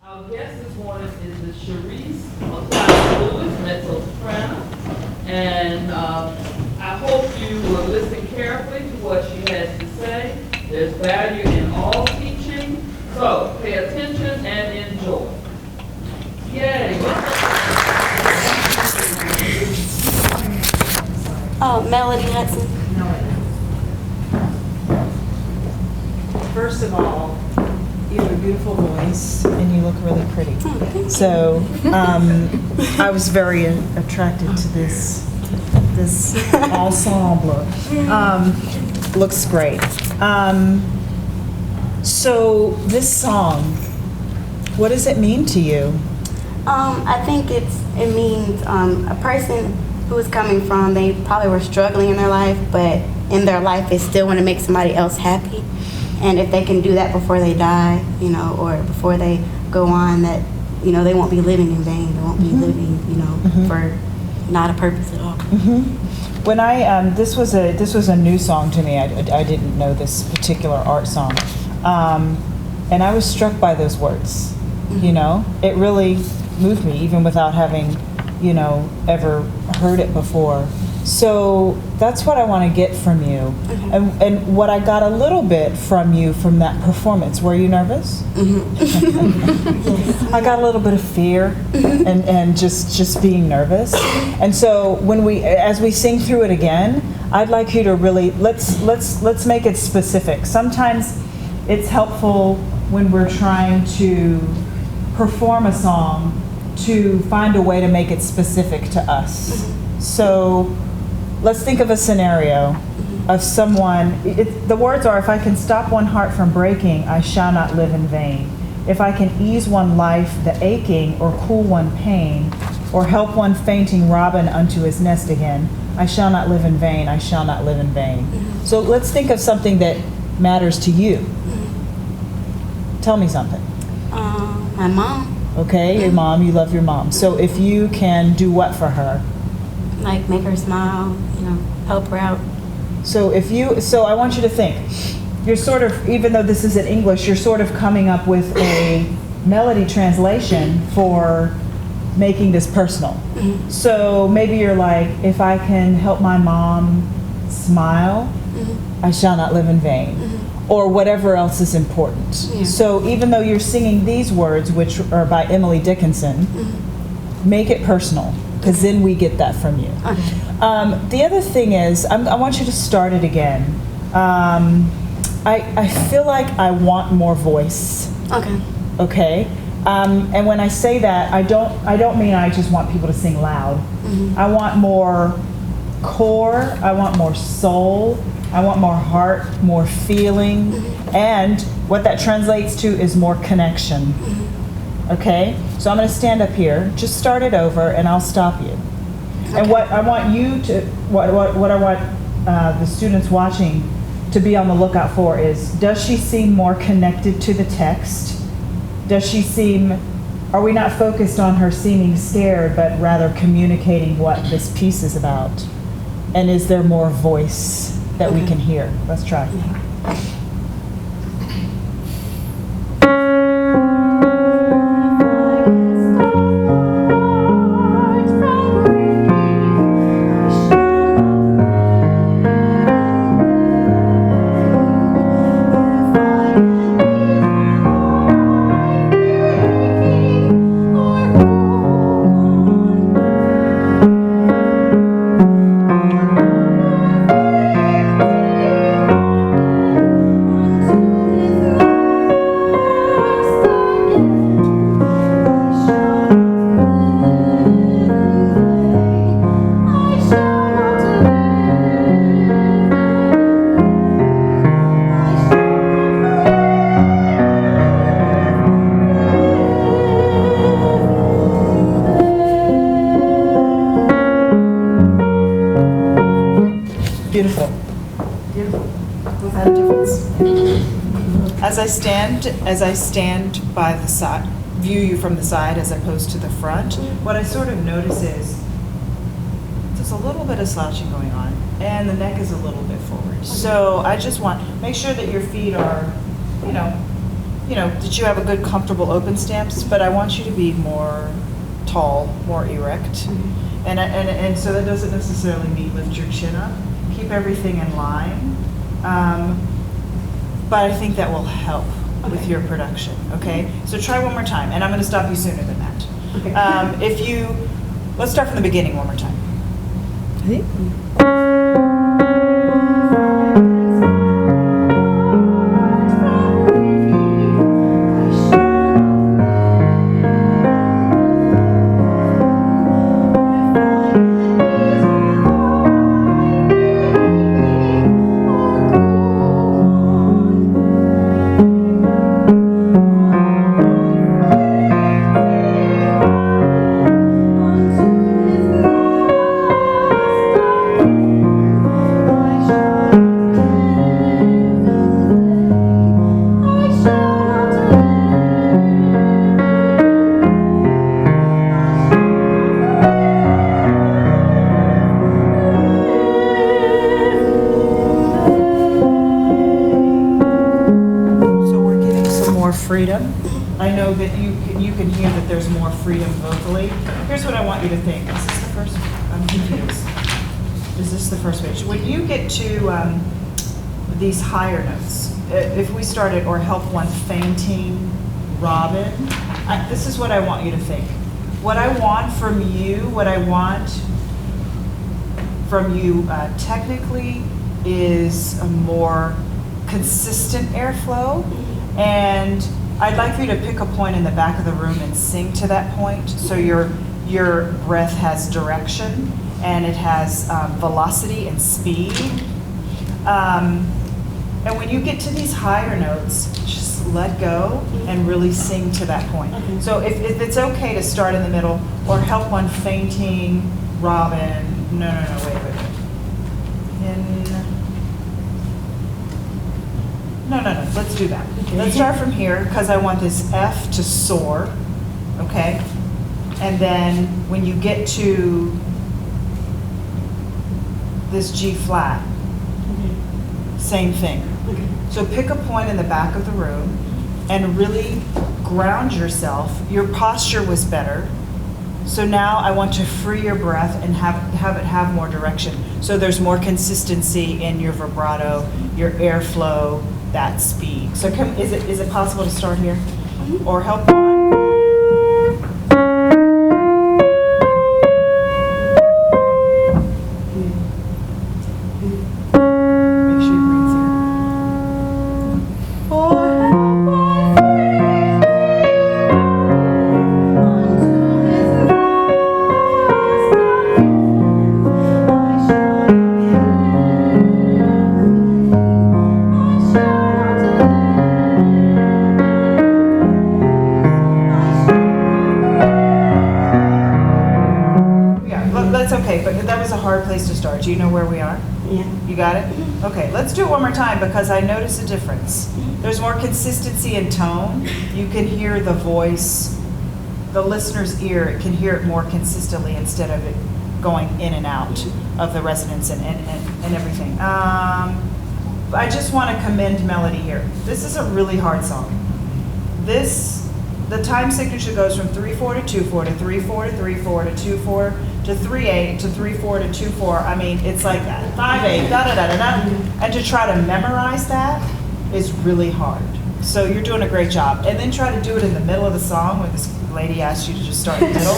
Our guest this morning is the Cheryse McLeod Lewis, mezzo-soprano, and I hope you will listen carefully to what she has to say. There's value in all teaching, so pay attention and enjoy. Yay! Oh, Melody Hudson. First of all, you have a beautiful voice and you look really pretty. Oh, So I was very attracted to this ensemble. Looks great. So this song, what does it mean to you? I think it means a person who is coming from, they probably were struggling in their life, but in their life they still want to make somebody else happy. And if they can do that before they die, or before they go on, that, they won't be living in vain. They won't be living, for not a purpose at all. When this was a new song to me. I didn't know this particular art song, and I was struck by those words. It really moved me, even without having, ever heard it before. So that's what I want to get from you. And what I got a little bit from you from that performance. Were you nervous? I got a little bit of fear and just being nervous. And so as we sing through it again, I'd like you to really let's make it specific. Sometimes it's helpful when we're trying to perform a song to find a way to make it specific to us. So let's think of a scenario of someone. The words are, if I can stop one heart from breaking, I shall not live in vain. If I can ease one life the aching, or cool one pain, or help one fainting robin unto his nest again, I shall not live in vain, I shall not live in vain. So let's think of something that matters to you. Tell me something. My mom. Okay, your mom, you love your mom. So if you can do what for her? Like make her smile, help her out. So I want you to think, you're sort of, even though this is in English, you're sort of coming up with a melody translation for making this personal. So maybe you're like, if I can help my mom smile, I shall not live in vain. Or whatever else is important. Yeah. So even though you're singing these words, which are by Emily Dickinson, make it personal, because then we get that from you. Okay. The other thing is, I want you to start it again. I feel like I want more voice. Okay. Okay? And when I say that, I don't mean I just want people to sing loud. I want more core, I want more soul, I want more heart, more feeling, and what that translates to is more connection. Okay? So I'm going to stand up here, just start it over, and I'll stop you. Okay. And what I want you to, what I want the students watching to be on the lookout for is, does she seem more connected to the text? Are we not focused on her seeming scared, but rather communicating what this piece is about? And is there more voice that we can hear? Let's try. Beautiful. Beautiful. Was that a difference? As I stand by the side, view you from the side as opposed to the front, what I sort of notice is there's a little bit of slouching going on, and the neck is a little bit forward. So I just make sure that your feet are, that you have a good, comfortable open stance, but I want you to be more tall, more erect. And so that doesn't necessarily mean lift your chin up. Keep everything in line. But I think that will help with your production, okay? So try one more time, and I'm going to stop you sooner than that. Okay. Let's start from the beginning one more time. Freedom. I know that you can hear that there's more freedom vocally. Here's what I want you to think. Is this the first? I'm confused. Is this the first page? When you get to these higher notes, if we started or help one fainting, Robin, this is what I want you to think. What I want from you, technically is a more consistent airflow. And I'd like you to pick a point in the back of the room and sing to that point, so your breath has direction and it has velocity and speed. And when you get to these higher notes, just let go and really sing to that point. So if it's okay to start in the middle or help one fainting, Robin. No, wait. No, let's do that. Let's start from here, because I want this F to soar, okay? And then when you get to this G flat, same thing. So pick a point in the back of the room and really ground yourself. Your posture was better. So now I want to free your breath and have it have more direction. So there's more consistency in your vibrato, your airflow, that speed. So is it possible to start here? Or help one? Make sure you breathe through. That's okay, but that was a hard place to start. Do you know where we are? Yeah. You got it? Okay, let's do it one more time, because I notice a difference. There's more consistency in tone. You can hear the voice, the listener's ear can hear it more consistently instead of it going in and out of the resonance and everything. I just want to commend melody here. This is a really hard song. The time signature goes from 3/4 to 2/4 to 3/4 to 3/4 to 2/4 to 3/8 to 3/4 to 2/4. I mean, it's like that. 5/8, da da da da da. And to try to memorize that is really hard. So you're doing a great job. And then try to do it in the middle of the song when this lady asks you to just start in the middle.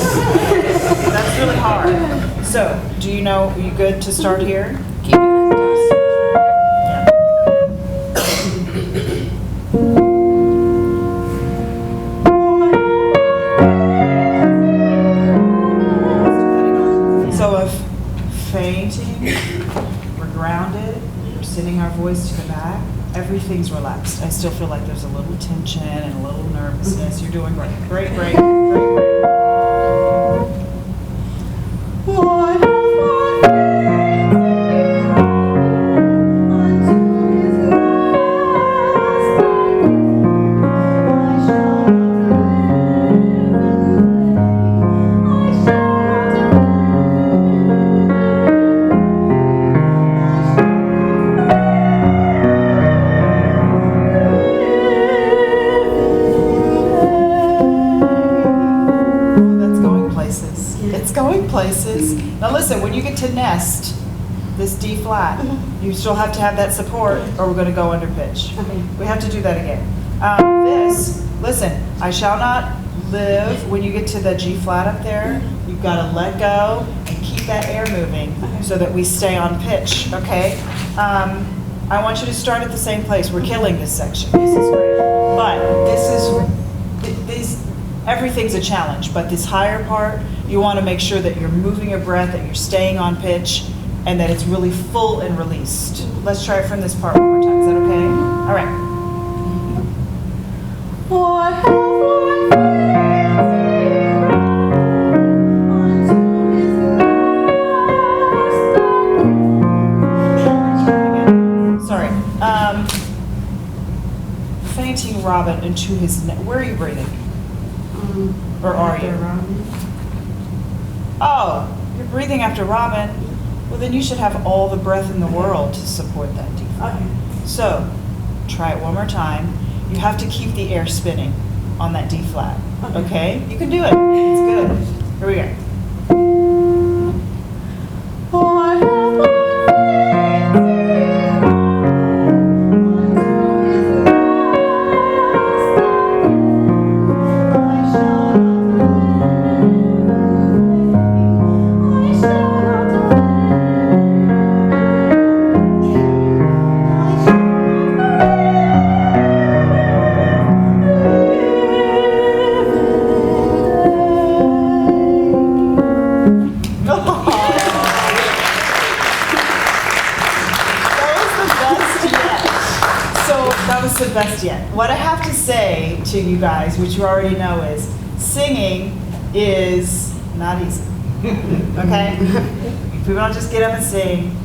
That's really hard. So, are you good to start here? Keep doing this. Fainting, we're grounded, we're sending our voice to the back, everything's relaxed. I still feel like there's a little tension and a little nervousness. You're doing great. Great. going places. Now listen, when you get to nest, this D flat, you still have to have that support or we're going to go under pitch. Okay. We have to do that again. Listen, I shall not live, when you get to the G flat up there, you've got to let go and keep that air moving so that we stay on pitch, okay? I want you to start at the same place. We're killing this section. This is great. But everything's a challenge, but this higher part, you want to make sure that you're moving your breath, that you're staying on pitch, and that it's really full and released. Let's try it from this part one more time. Is that okay? All right. What have Sorry. Fainting Robin into his neck. Where are you breathing? Or are you? Oh, you're breathing after Robin. Well, then you should have all the breath in the world to support that deep. Okay. So, try it one more time. You have to keep the air spinning on that D flat. Okay? You can do it. It's good. Here we go. The best yet. What I have to say to you guys, which you already know, is singing is not easy. Okay? People don't just get up and sing,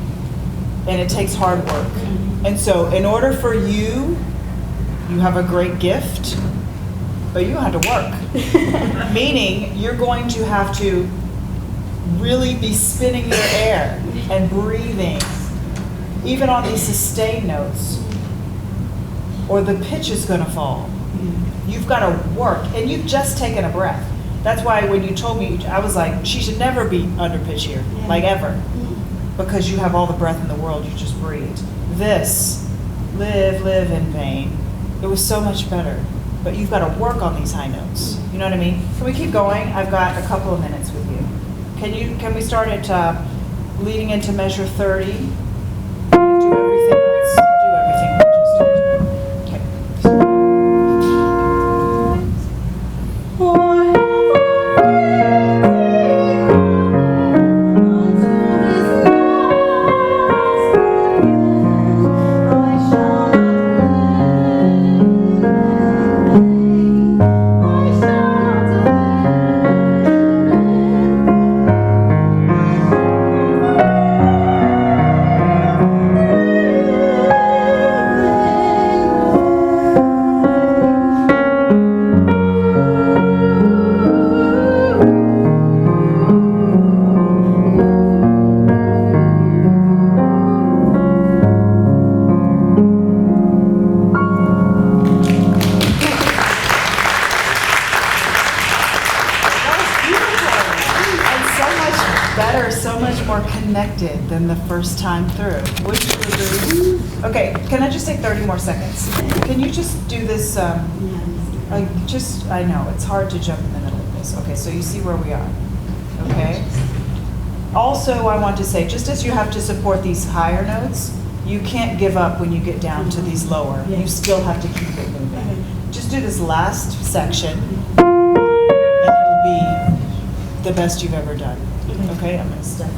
and it takes hard work. And so in order for you have a great gift, but you have to work. Meaning you're going to have to really be spinning your air and breathing, even on these sustained notes, or the pitch is going to fall. You've got to work, and you've just taken a breath. That's why when you told me, I was like, she should never be under pitch here, like ever, because you have all the breath in the world, you just breathed. This, live in vain. It was so much better, but you've got to work on these high notes. You know what I mean? Can we keep going? I've got a couple of minutes with you. Can we start at leading into measure 30? Do everything else. Do everything. Okay. Connected than the first time through. Would you agree? Okay, can I just take 30 more seconds? Can you just do this? I know, it's hard to jump in the middle of this. Okay, so you see where we are. Okay? Also, I want to say, just as you have to support these higher notes, you can't give up when you get down to these lower. You still have to keep it moving. Just do this last section, and it'll be the best you've ever done. Okay, I'm going to step.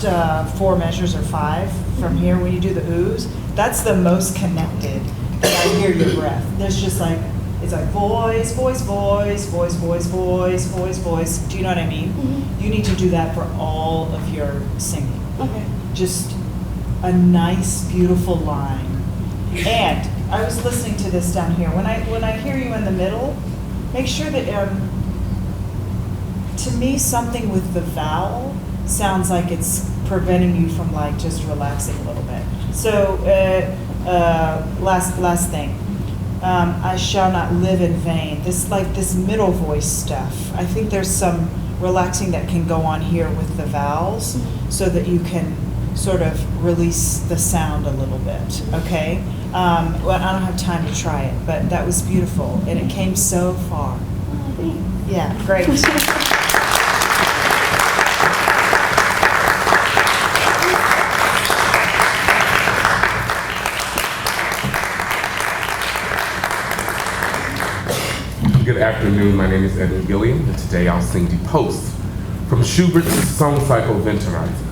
last 4 measures or 5 from here, when you do the oohs, that's the most connected that I hear your breath. There's just like, it's like voice, voice, voice, voice, voice, voice, voice, voice. Do you know what I mean? You need to do that for all of your singing. Okay. Just a nice, beautiful line. And I was listening to this down here. When I hear you in the middle, make sure that, to me, something with the vowel sounds like it's preventing you from like just relaxing a little bit. So last thing, I shall not live in vain. This middle voice stuff. I think there's some relaxing that can go on here with the vowels, so that you can sort of release the sound a little bit. Okay. Well, I don't have time to try it, but that was beautiful, and it came so far. Yeah, great. Good afternoon, my name is Edwin Gilliam, and today I'll sing the post from Schubert's song cycle Winterreise.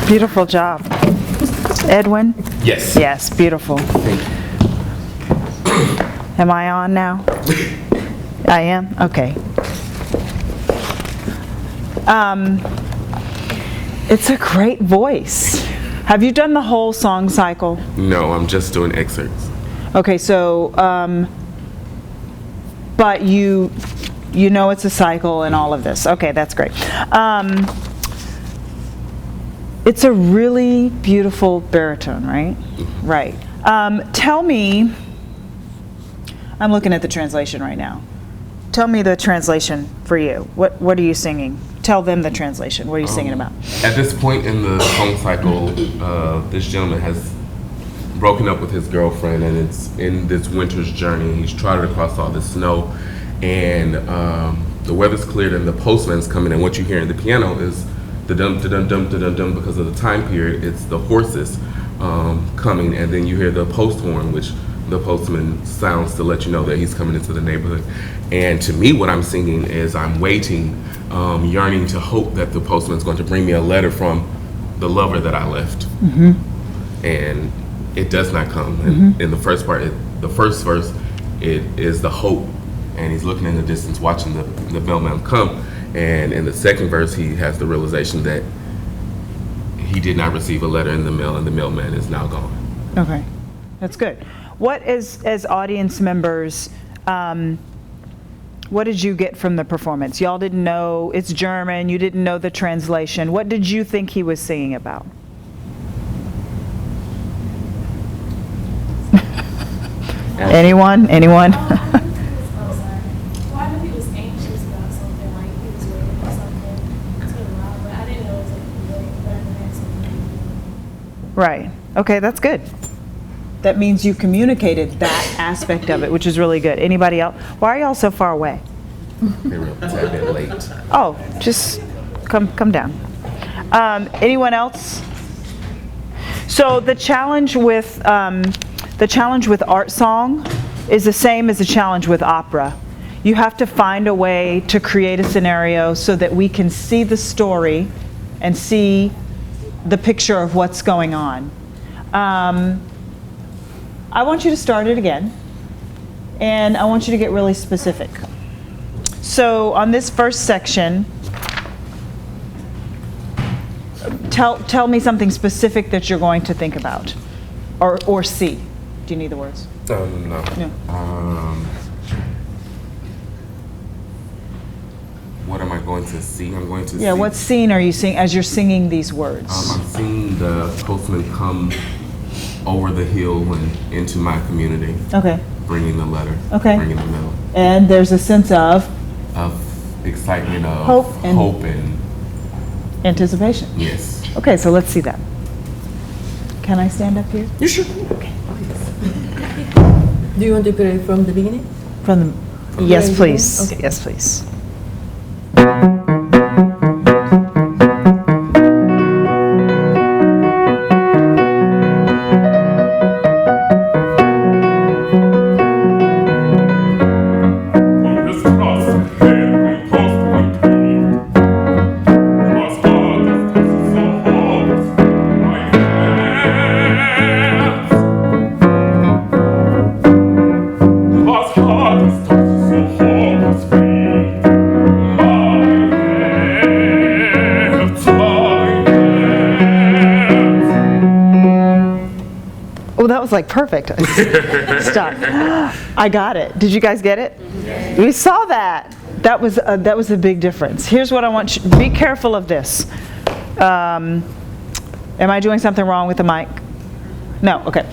Beautiful job. Edwin? Yes. Yes, beautiful. Thank you. Am I on now? I am? Okay. It's a great voice. Have you done the whole song cycle? No, I'm just doing excerpts. Okay, so, but you know it's a cycle and all of this. Okay, that's great. It's a really beautiful baritone, right? Mm-hmm. Right. Tell me, I'm looking at the translation right now. Tell me the translation for you. What are you singing? Tell them the translation. What are you singing about? At this point in the song cycle, this gentleman has broken up with his girlfriend, and it's in this winter's journey. He's trotted across all the snow, and the weather's cleared, and the postman's coming. And what you hear in the piano is the dum da dum dum da dum dum, because of the time period. It's the horses coming, and then you hear the post horn, which the postman sounds to let you know that he's coming into the neighborhood. And to me, what I'm singing is I'm waiting, yearning to hope that the postman's going to bring me a letter from the lover that I left. And it does not come. And in the first part, the first verse, it is the hope, and he's looking in the distance, watching the mailman come. And in the second verse, he has the realization that he did not receive a letter in the mail, and the mailman is now gone. Okay, that's good. What as audience members, what did you get from the performance? Y'all didn't know it's German, you didn't know the translation. What did you think he was singing about? Anyone? Anyone? Well, I knew he was anxious about something, like he was waiting for something to arrive, but I didn't know it was like better than something. Right. Okay, that's good. That means you communicated that aspect of it, which is really good. Anybody else? Why are y'all so far away? They were a tad bit late. Oh, just come down. Anyone else? So the challenge with art song is the same as the challenge with opera. You have to find a way to create a scenario so that we can see the story and see the picture of what's going on. I want you to start it again, and I want you to get really specific. So on this first section, tell me something specific that you're going to think about or see. Do you need the words? No. No. What am I going to see? I'm going to see. Yeah, what scene are you seeing as you're singing these words? I'm seeing the postman come over the hill and into my community, Okay. bringing the letter, Okay. bringing the mail, And there's a sense of excitement, of Hope and- anticipation. yes. Okay, so let's see that. Can I stand up here? You should. Okay. Do you want to put it from the beginning? From the, yes, Very please. good. Okay. Yes, please. Oh, that was like perfect. Stop. I got it. Did you guys get it? We saw that. That was a big difference. Here's what I want you, be careful of this. Am I doing something wrong with the mic? No, okay.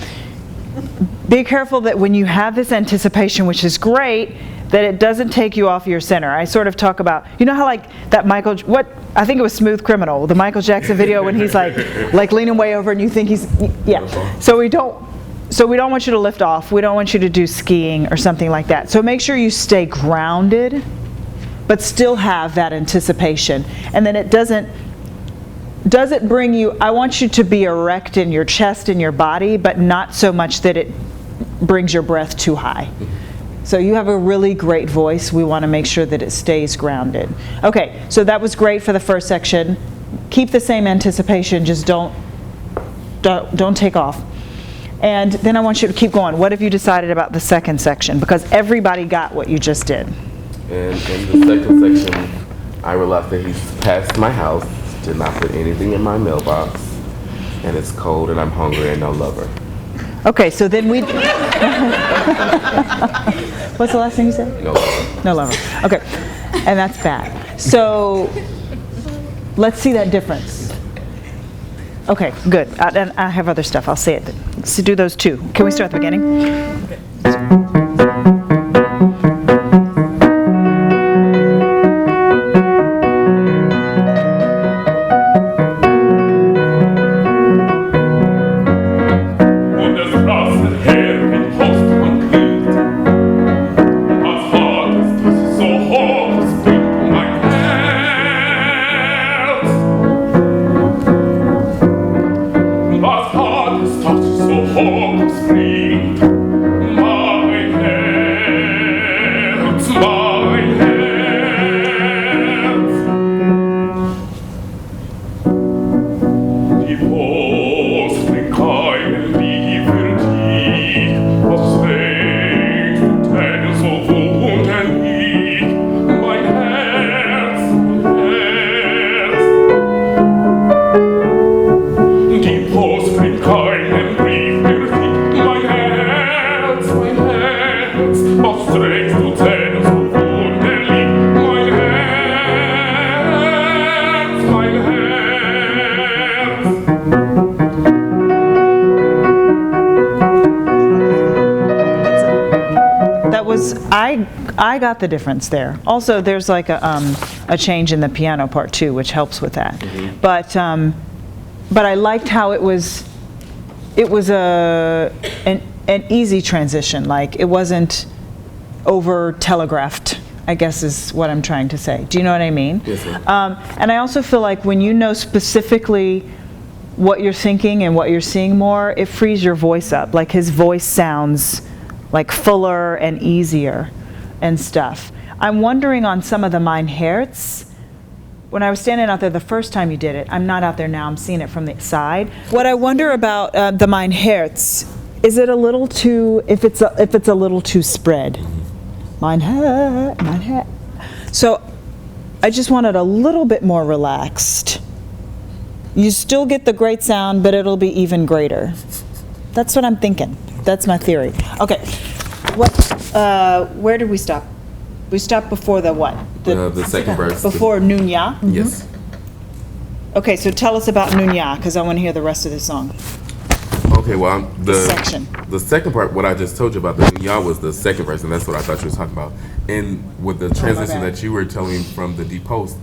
Be careful that when you have this anticipation, which is great, that it doesn't take you off your center. I sort of talk about, you know how like that I think it was Smooth Criminal, the Michael Jackson video when he's like leaning way over and you think he's, yeah. So we don't want you to lift off. We don't want you to do skiing or something like that. So make sure you stay grounded, but still have that anticipation. And then it doesn't bring you, I want you to be erect in your chest and your body, but not so much that it brings your breath too high. So you have a really great voice. We want to make sure that it stays grounded. Okay, so that was great for the first section. Keep the same anticipation, just don't take off. And then I want you to keep going. What have you decided about the second section? Because everybody got what you just did. And in the second section, I realized that he's passed my house, did not put anything in my mailbox, and it's cold and I'm hungry and no lover. Okay, so then we... What's the last thing you said? No lover. No lover. Okay, and that's bad. So let's see that difference. Okay, good. And I have other stuff. I'll say it. So do those two. Can we start at the beginning? Was hart ist I got the difference there. Also, there's like a change in the piano part too, which helps with that. Mm-hmm. But I liked how it was an easy transition. Like it wasn't over telegraphed, I guess is what I'm trying to say. Do you know what I mean? Yes, ma'am. And I also feel like when you know specifically what you're thinking and what you're seeing more, it frees your voice up. Like his voice sounds like fuller and easier and stuff. I'm wondering on some of the Mein Herz, when I was standing out there the first time you did it, I'm not out there now, I'm seeing it from the side. What I wonder about the Mein Herz, is it a little too, if it's a little too spread? Mein Herz. So I just want it a little bit more relaxed. You still get the great sound, but it'll be even greater. That's what I'm thinking. That's my theory. Okay, where did we stop? We stopped before the what? The second verse. Before Nunya? Mm-hmm. Yes. Okay, so tell us about Nunya, because I want to hear the rest of the song. Okay, well, section. The second part, what I just told you about the Nunya was the second verse, and that's what I thought you were talking about. And with the transition that you were telling from the deep post,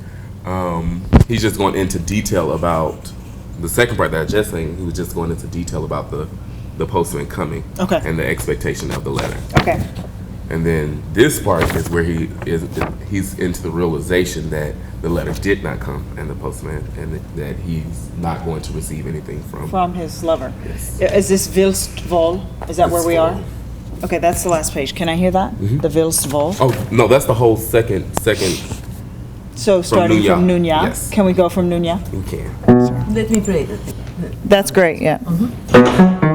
he's just going into detail about the second part that I just sang. He was just going into detail about the postman coming, okay, and the expectation of the letter. Okay. And then this part is where he's into the realization that the letter did not come, and the postman, and that he's not going to receive anything from his lover. Yes. Is this Willst wohl? Is that where we are? Okay, that's the last page. Can I hear that? Mm-hmm. The Willst wohl? Oh no, that's the whole second. So starting from Nunya. Yes. Can we go from Nunya? You can. Let me play. That's great. Yeah. Mm-hmm.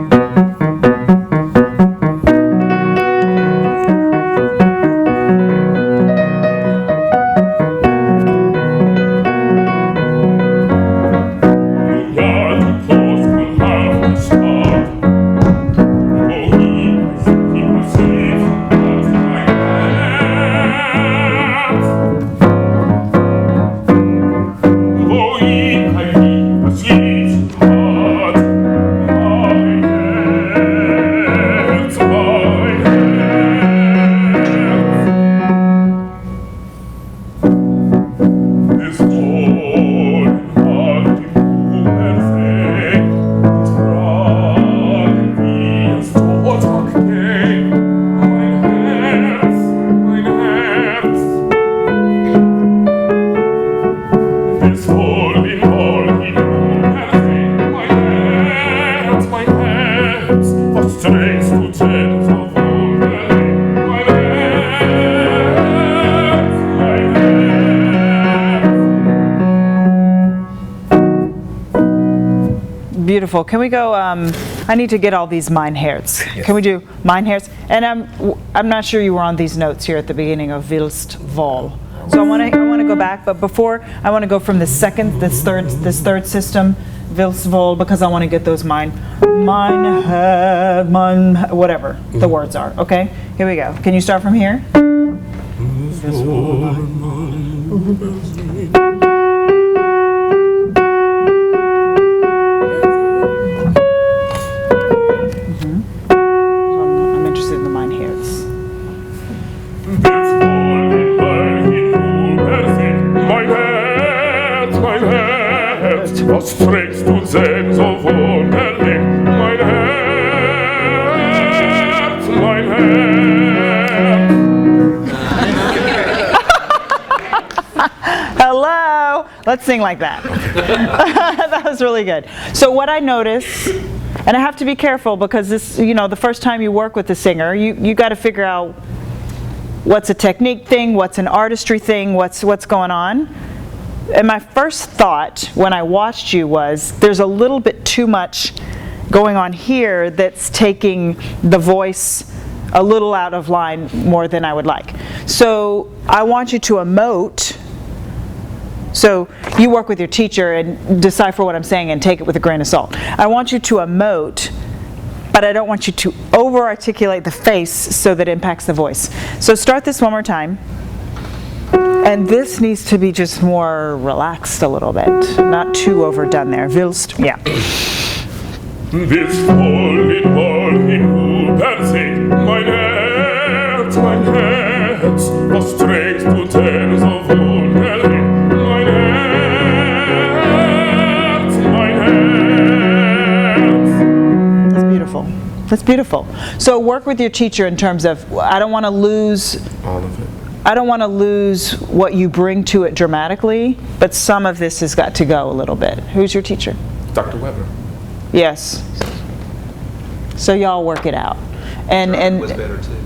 Beautiful. Can we go, I need to get all these Mein Herz. Yes. Can we do Mein Herz? And I'm not sure you were on these notes here at the beginning of Willst wohl. So I want to go back, but before I want to go from this third system, Willst wohl, because I want to get those mein whatever the words are. Okay, here we go. Can you start from here? I'm interested in the Mein Herz. Was trägst du denn so wunderlich? Mein Herz, mein Herz. Hello. Let's sing like that. That was really good. So what I noticed, and I have to be careful because this, the first time you work with the singer, you got to figure out what's a technique thing, what's an artistry thing, what's going on. And my first thought when I watched you was, there's a little bit too much going on here that's taking the voice a little out of line more than I would like. So I want you to emote. So you work with your teacher and decipher what I'm saying and take it with a grain of salt. I want you to emote, but I don't want you to over-articulate the face so that it impacts the voice. So start this one more time. And this needs to be just more relaxed a little bit, not too overdone there. Yeah. This falling who persig mein Herz, was trägst du denn so wunderlich? Mein Herz. That's beautiful. That's beautiful. So work with your teacher in terms of, I don't want to lose All of it. I don't want to lose what you bring to it dramatically, but some of this has got to go a little bit. Who's your teacher? Dr. Weber. Yes. So y'all work it out. And was better too.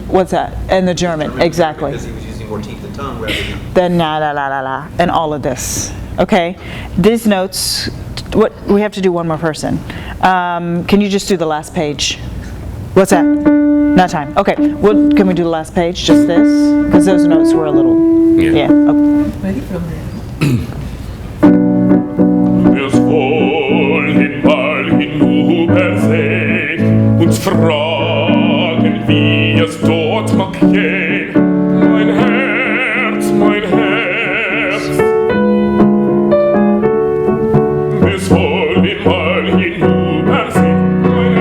what's that? And the German, exactly. Because he was using more teeth and tongue rather than. Then la la la la la, and all of this. Okay. These notes. What we have to do one more person. Can you just do the last page? What's that? Not time. Okay. Well, can we do the last page? Just this? Because those notes were a little. Yeah. Okay. Wir wollen mal hinübersehen und fragen, wie es dort mag gehen. Mein Herz, mein Herz. Wir wollen mal hinübersehen, mein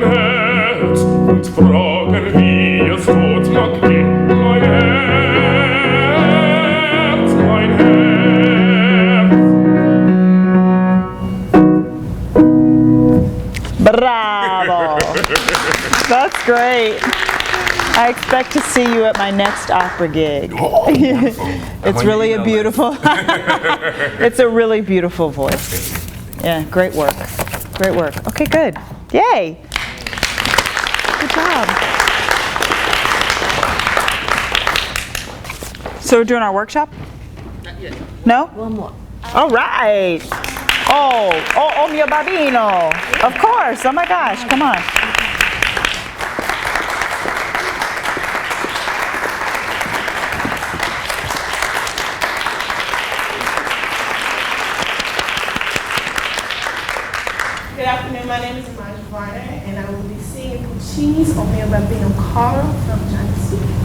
Herz, und fragen, wie es dort mag gehen. Mein Herz, mein Herz. Bravo! That's great. I expect to see you at my next opera gig. It's really a beautiful, it's a really beautiful voice. Yeah, great work. Great work. Okay, good. Yay! Good job. So we're doing our workshop? Not yet. No? One more. All right. Oh, mio bambino. Of course. Oh my gosh, come on. Good afternoon, my name is Amanda Varner, and I will be singing Puccini's O mio bambino caro from Johnny Studio.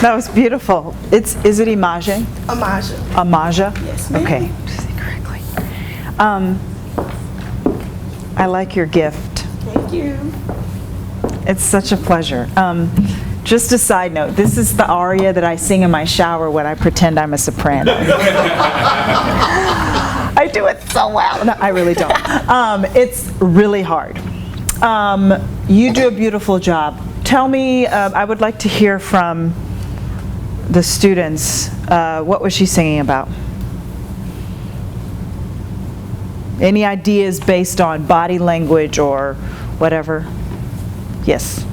That was beautiful. Is it Imaje? Amaja. Amaja? Yes, ma'am. Okay, say it correctly. I like your gift. Thank you. It's such a pleasure. Just a side note, this is the aria that I sing in my shower when I pretend I'm a soprano. I do it so well. No, I really don't. It's really hard. You do a beautiful job. Tell me, I would like to hear from the students. What was she singing about? Any ideas based on body language or whatever? Yes.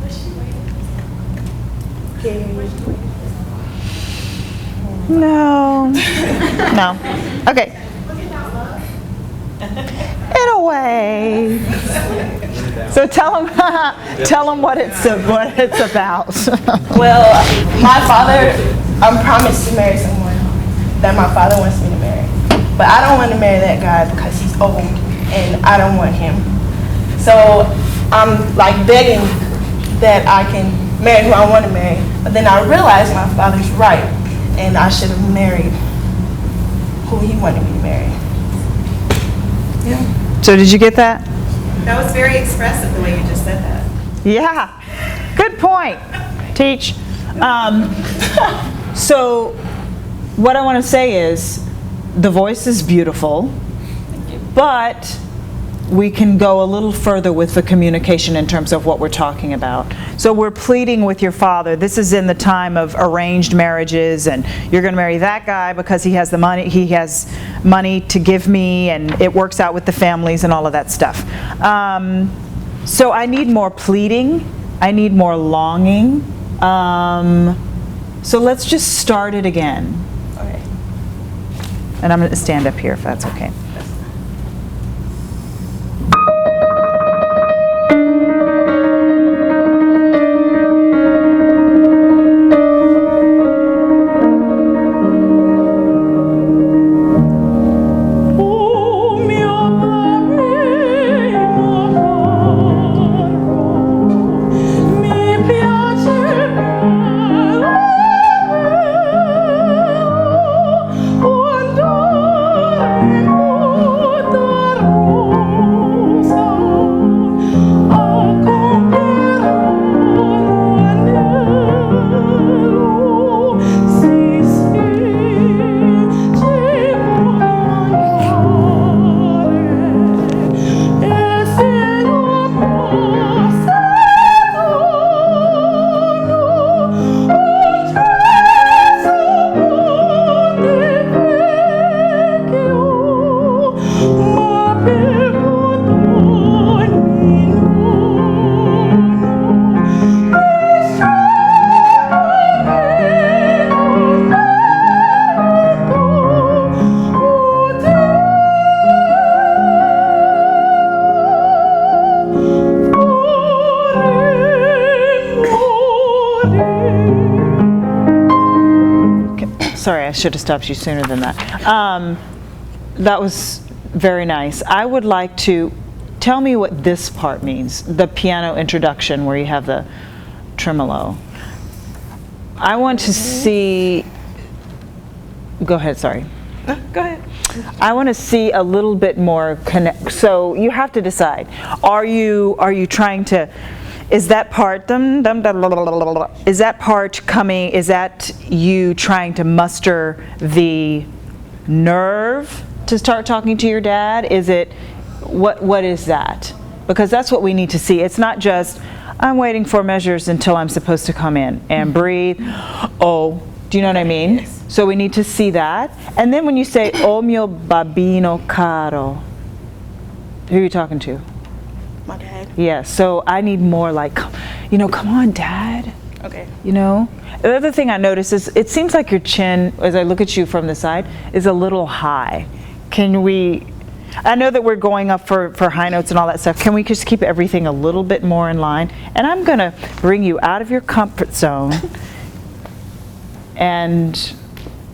Was she waiting? No. No. Okay. In a way. So tell them what it's about. Well, my father, I'm promised to marry someone that my father wants me to marry. But I don't want to marry that guy because he's old and I don't want him. So I'm like begging that I can marry who I want to marry. But then I realized my father's right and I should have married who he wanted me to marry. Yeah. So did you get that? That was very expressive the way you just said that. Yeah. Good point. Teach. So what I want to say is the voice is beautiful, but we can go a little further with the communication in terms of what we're talking about. So we're pleading with your father. This is in the time of arranged marriages, and you're going to marry that guy because he has the money. He has money to give me, and it works out with the families and all of that stuff. So I need more pleading. I need more longing. So let's just start it again. Okay. And I'm going to stand up here if that's okay. Sorry, I should have stopped you sooner than that. That was very nice. I would like to, tell me what this part means, the piano introduction where you have the tremolo. I want to see, go ahead, sorry. Go ahead. I want to see a little bit more connect. So you have to decide. Are you trying to, is that part, is that part coming, is that you trying to muster the nerve to start talking to your dad? Is it, what is that? Because that's what we need to see. It's not just, I'm waiting for measures until I'm supposed to come in and breathe. Oh, do you know what I mean? Yes. So we need to see that. And then when you say, "O mio babino caro," who are you talking to? My dad. Yeah, so I need more like, come on, Dad. Okay. You know? The other thing I notice is it seems like your chin, as I look at you from the side, is a little high. Can we, I know that we're going up for high notes and all that stuff. Can we just keep everything a little bit more in line? And I'm going to bring you out of your comfort zone. And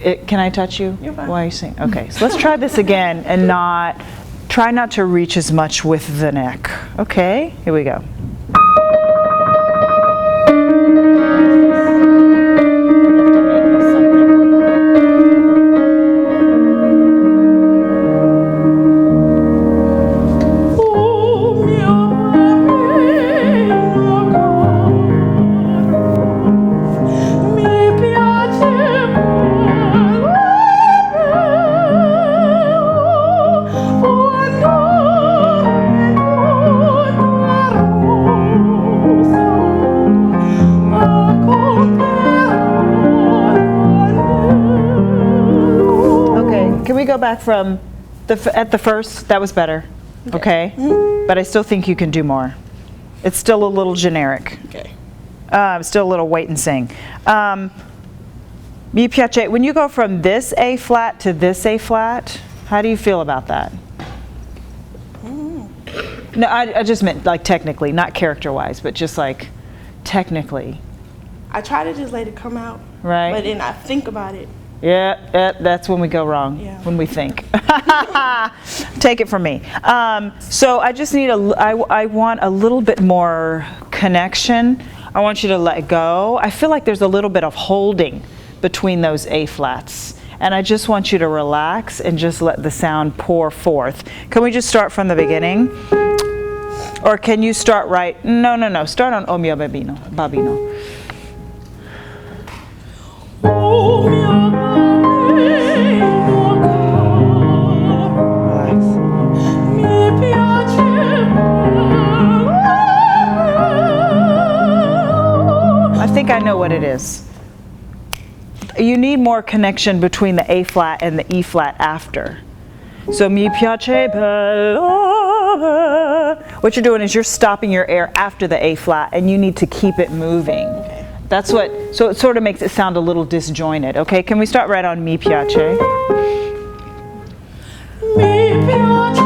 can I touch you? You're fine. Why are you saying? Okay, so let's try this again and try not to reach as much with the neck. Okay, here we go. we go back from at the first? That was better. Okay. But I still think you can do more. It's still a little generic. Okay. Still a little wait and sing. Mi piace. When you go from this A flat to this A flat, how do you feel about that? No, I just meant like technically, not character-wise, but just like technically. I try to just let it come out. Right. But then I think about it. Yeah, that's when we go wrong, when we think. Take it from me. So I just need I want a little bit more connection. I want you to let go. I feel like there's a little bit of holding between those A flats. And I just want you to relax and just let the sound pour forth. Can we just start from the beginning? Or can you start right? No. Start on O mio babino. I think I know what it is. You need more connection between the A flat and the E flat after. So mi piace bella. What you're doing is you're stopping your air after the A flat and you need to keep it moving. That's what, so it sort of makes it sound a little disjointed. Okay, can we start right on mi piace? Mi piace.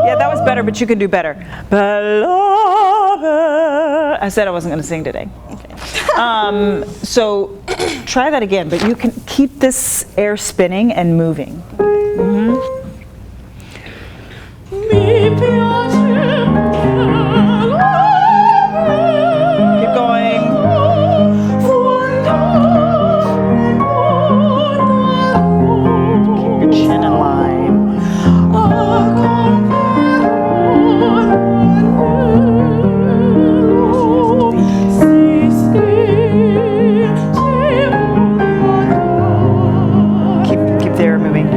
Yeah, that was better, but you can do better. I said I wasn't going to sing today. Okay. So try that again, but you can keep this air spinning and moving. Keep going. Keep your chin in line. Keep the air moving.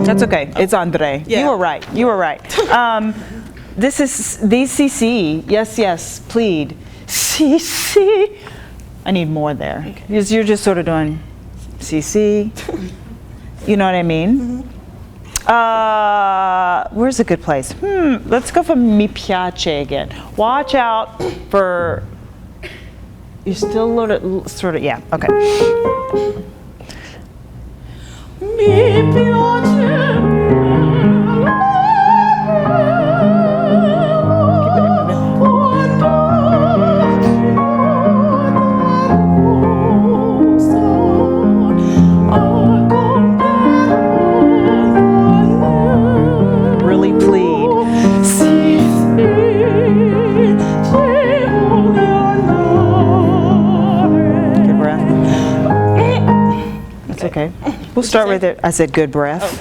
That's okay. It's Andre. Yeah. You were right. You were right. This is the CC. Yes, plead. CC. I need more there. Okay. You're just sort of doing CC. You know what I mean? Where's a good place? Let's go for mi piace again. Watch out for. You're still a little, sort of, yeah. Okay. Mi piace. Really plead. Good breath. That's okay. We'll start right there. I said good breath. Oh.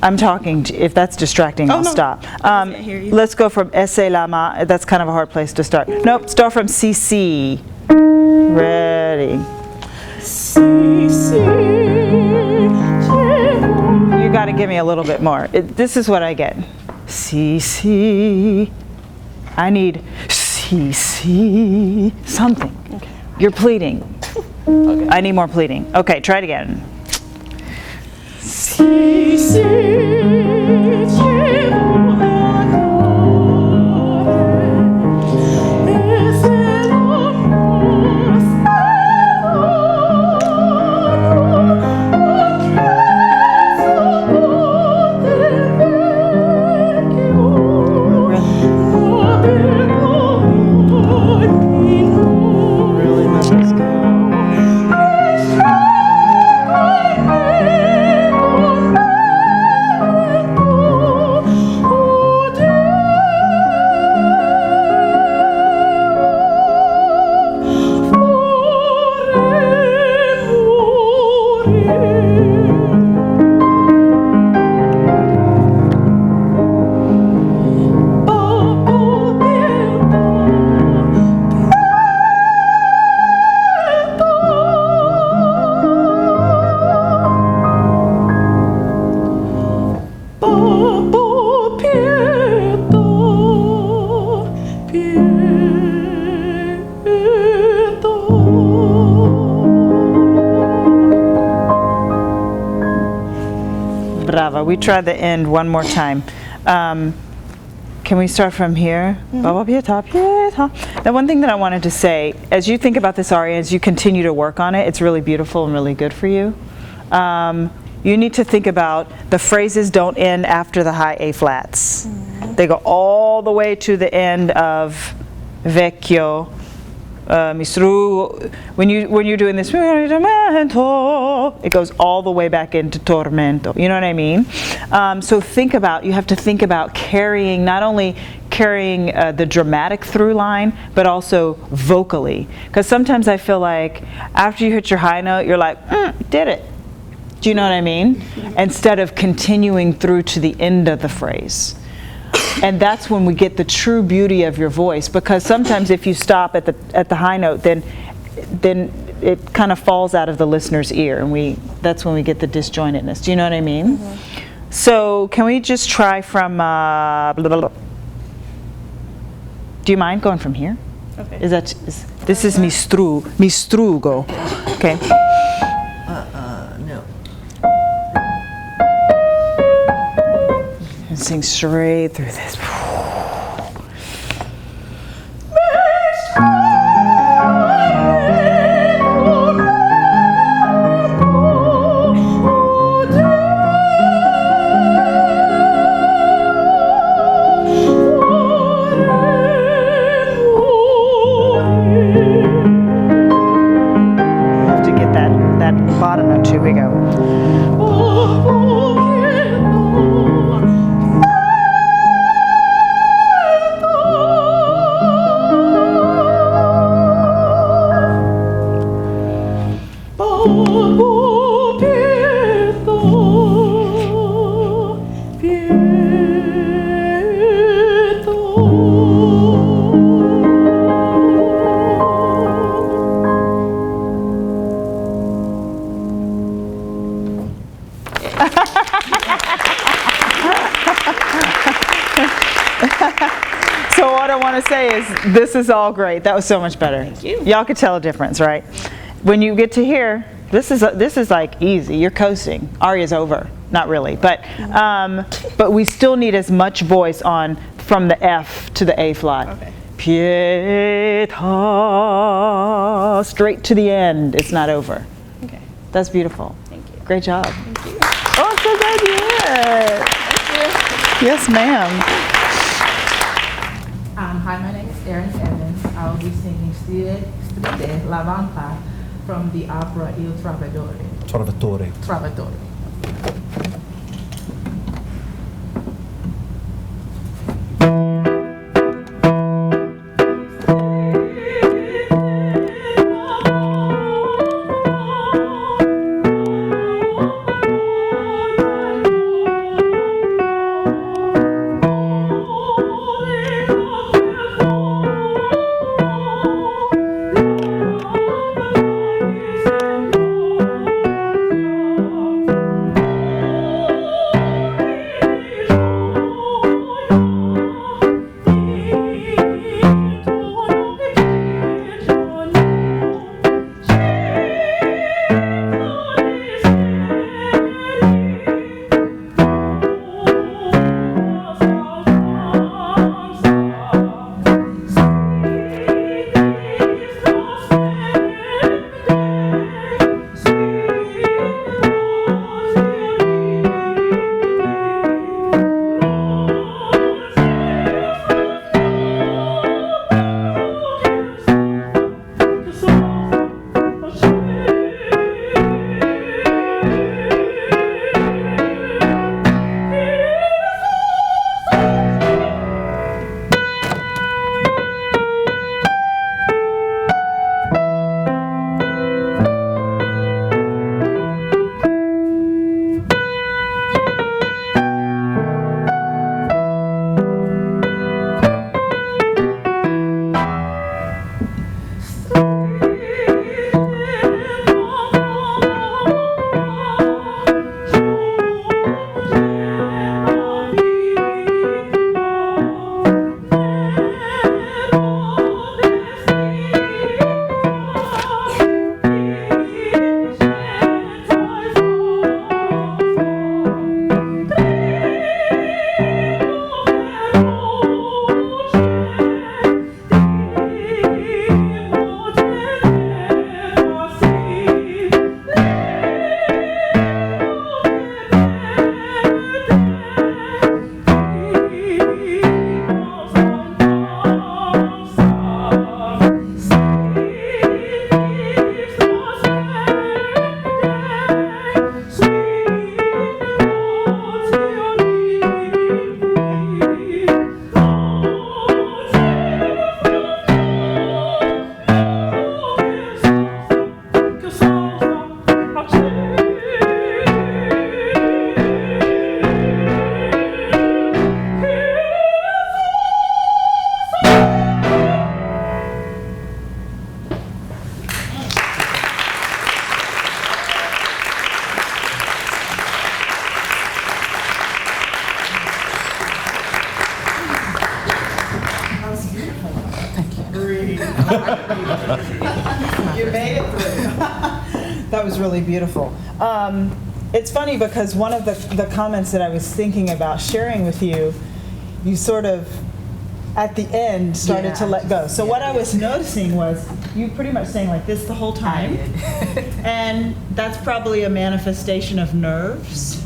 I'm talking. If that's distracting, I'll stop. Let's go from esse lama. That's kind of a hard place to start. Nope. Start from CC. Ready. You got to give me a little bit more. This is what I get. CC. I need CC. Something. Okay. You're pleading. Okay. I need more pleading. Okay, try it again. we try the end one more time. Can we start from here? Baba pieta, pieta. Now, one thing that I wanted to say, as you think about this aria, as you continue to work on it, it's really beautiful and really good for you. You need to think about the phrases don't end after the high A flats. They go all the way to the end of vecchio, mistru. When you're doing this, it goes all the way back into tormento. You know what I mean? So you have to think about carrying, not only carrying the dramatic through line, but also vocally. Because sometimes I feel like after you hit your high note, you're like, did it. Do you know what I mean? Instead of continuing through to the end of the phrase. And that's when we get the true beauty of your voice, because sometimes if you stop at the high note, then it kind of falls out of the listener's ear, and that's when we get the disjointedness. Do you know what I mean? So can we just try from blah, blah, blah. Do you mind going from here? Okay. This is mistrugo. Okay. No. And sing straight through this. Have to get that bottom note too. We go. So what I want to say is, this is all great. That was so much better. Thank you. Y'all could tell a difference, right? When you get to here, this is like easy. You're coasting. Aria's over. Not really, but we still need as much voice on from the F to the A flat. Okay. Pietà, straight to the end. It's not over. Okay. That's beautiful. Thank you. Great job. Thank you. Oh, I'm so glad you did. Thank you. Yes, ma'am. Hi, my name is Erin Evans. I will be singing Stride la Vampa from the opera Il Trovatore. Trovatore. Thank You made it through. That was really beautiful. It's funny because one of the comments that I was thinking about sharing with you, you sort of, at the end, started to let go. So what I was noticing was you pretty much saying like this the whole time. And that's probably a manifestation of nerves.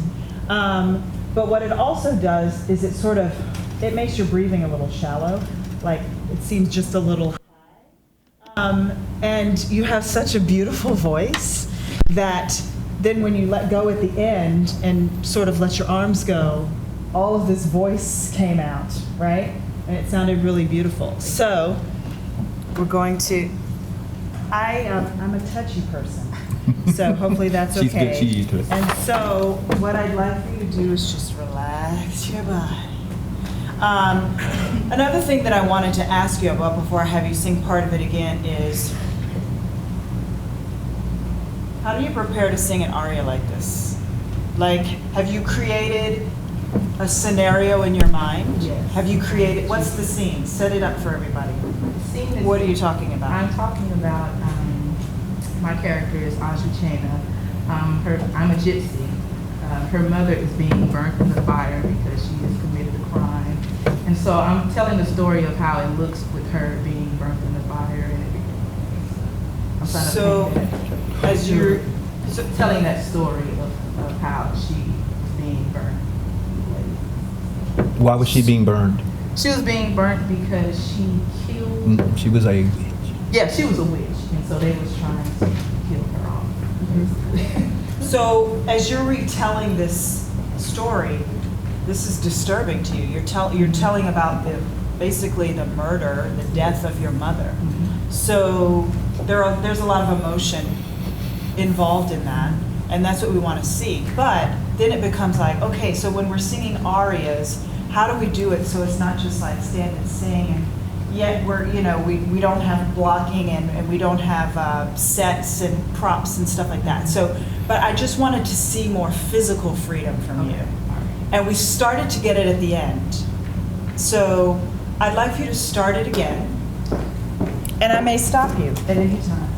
But what it also does is it makes your breathing a little shallow. Like it seems just a little high. And you have such a beautiful voice that then when you let go at the end and sort of let your arms go, all of this voice came out, right? And it sounded really beautiful. So we're going to, I'm a touchy person, so hopefully that's okay. She's good, she's used to it. And so what I'd like for you to do is just relax your body. Another thing that I wanted to ask you about before I have you sing part of it again is, how do you prepare to sing an aria like this? Like, have you created a scenario in your mind? Yes. Have you created, what's the scene? Set it up for everybody. What are you talking about? I'm talking about, my character is asu-tv. I'm a gypsy. Her mother is being burnt in the fire because she has committed a crime. And so I'm telling the story of how it looks with her being burnt in the fire and everything. I'm trying to paint that. As you're telling that story of how she was being burned. Why was she being burned? She was being burnt because she killed. She was a. Yeah, she was a witch, and so they was trying to kill her off. So as you're retelling this story, this is disturbing to you. You're telling about basically the murder, the death of your mother. So there's a lot of emotion involved in that, and that's what we want to see. But then it becomes like, okay, so when we're singing arias, how do we do it so it's not just like stand and sing, and yet we don't have blocking and we don't have sets and props and stuff like that. So, but I just wanted to see more physical freedom from you. And we started to get it at the end. So I'd like for you to start it again. And I may stop you at any time.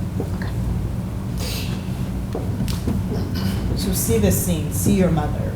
So see this scene, see your mother.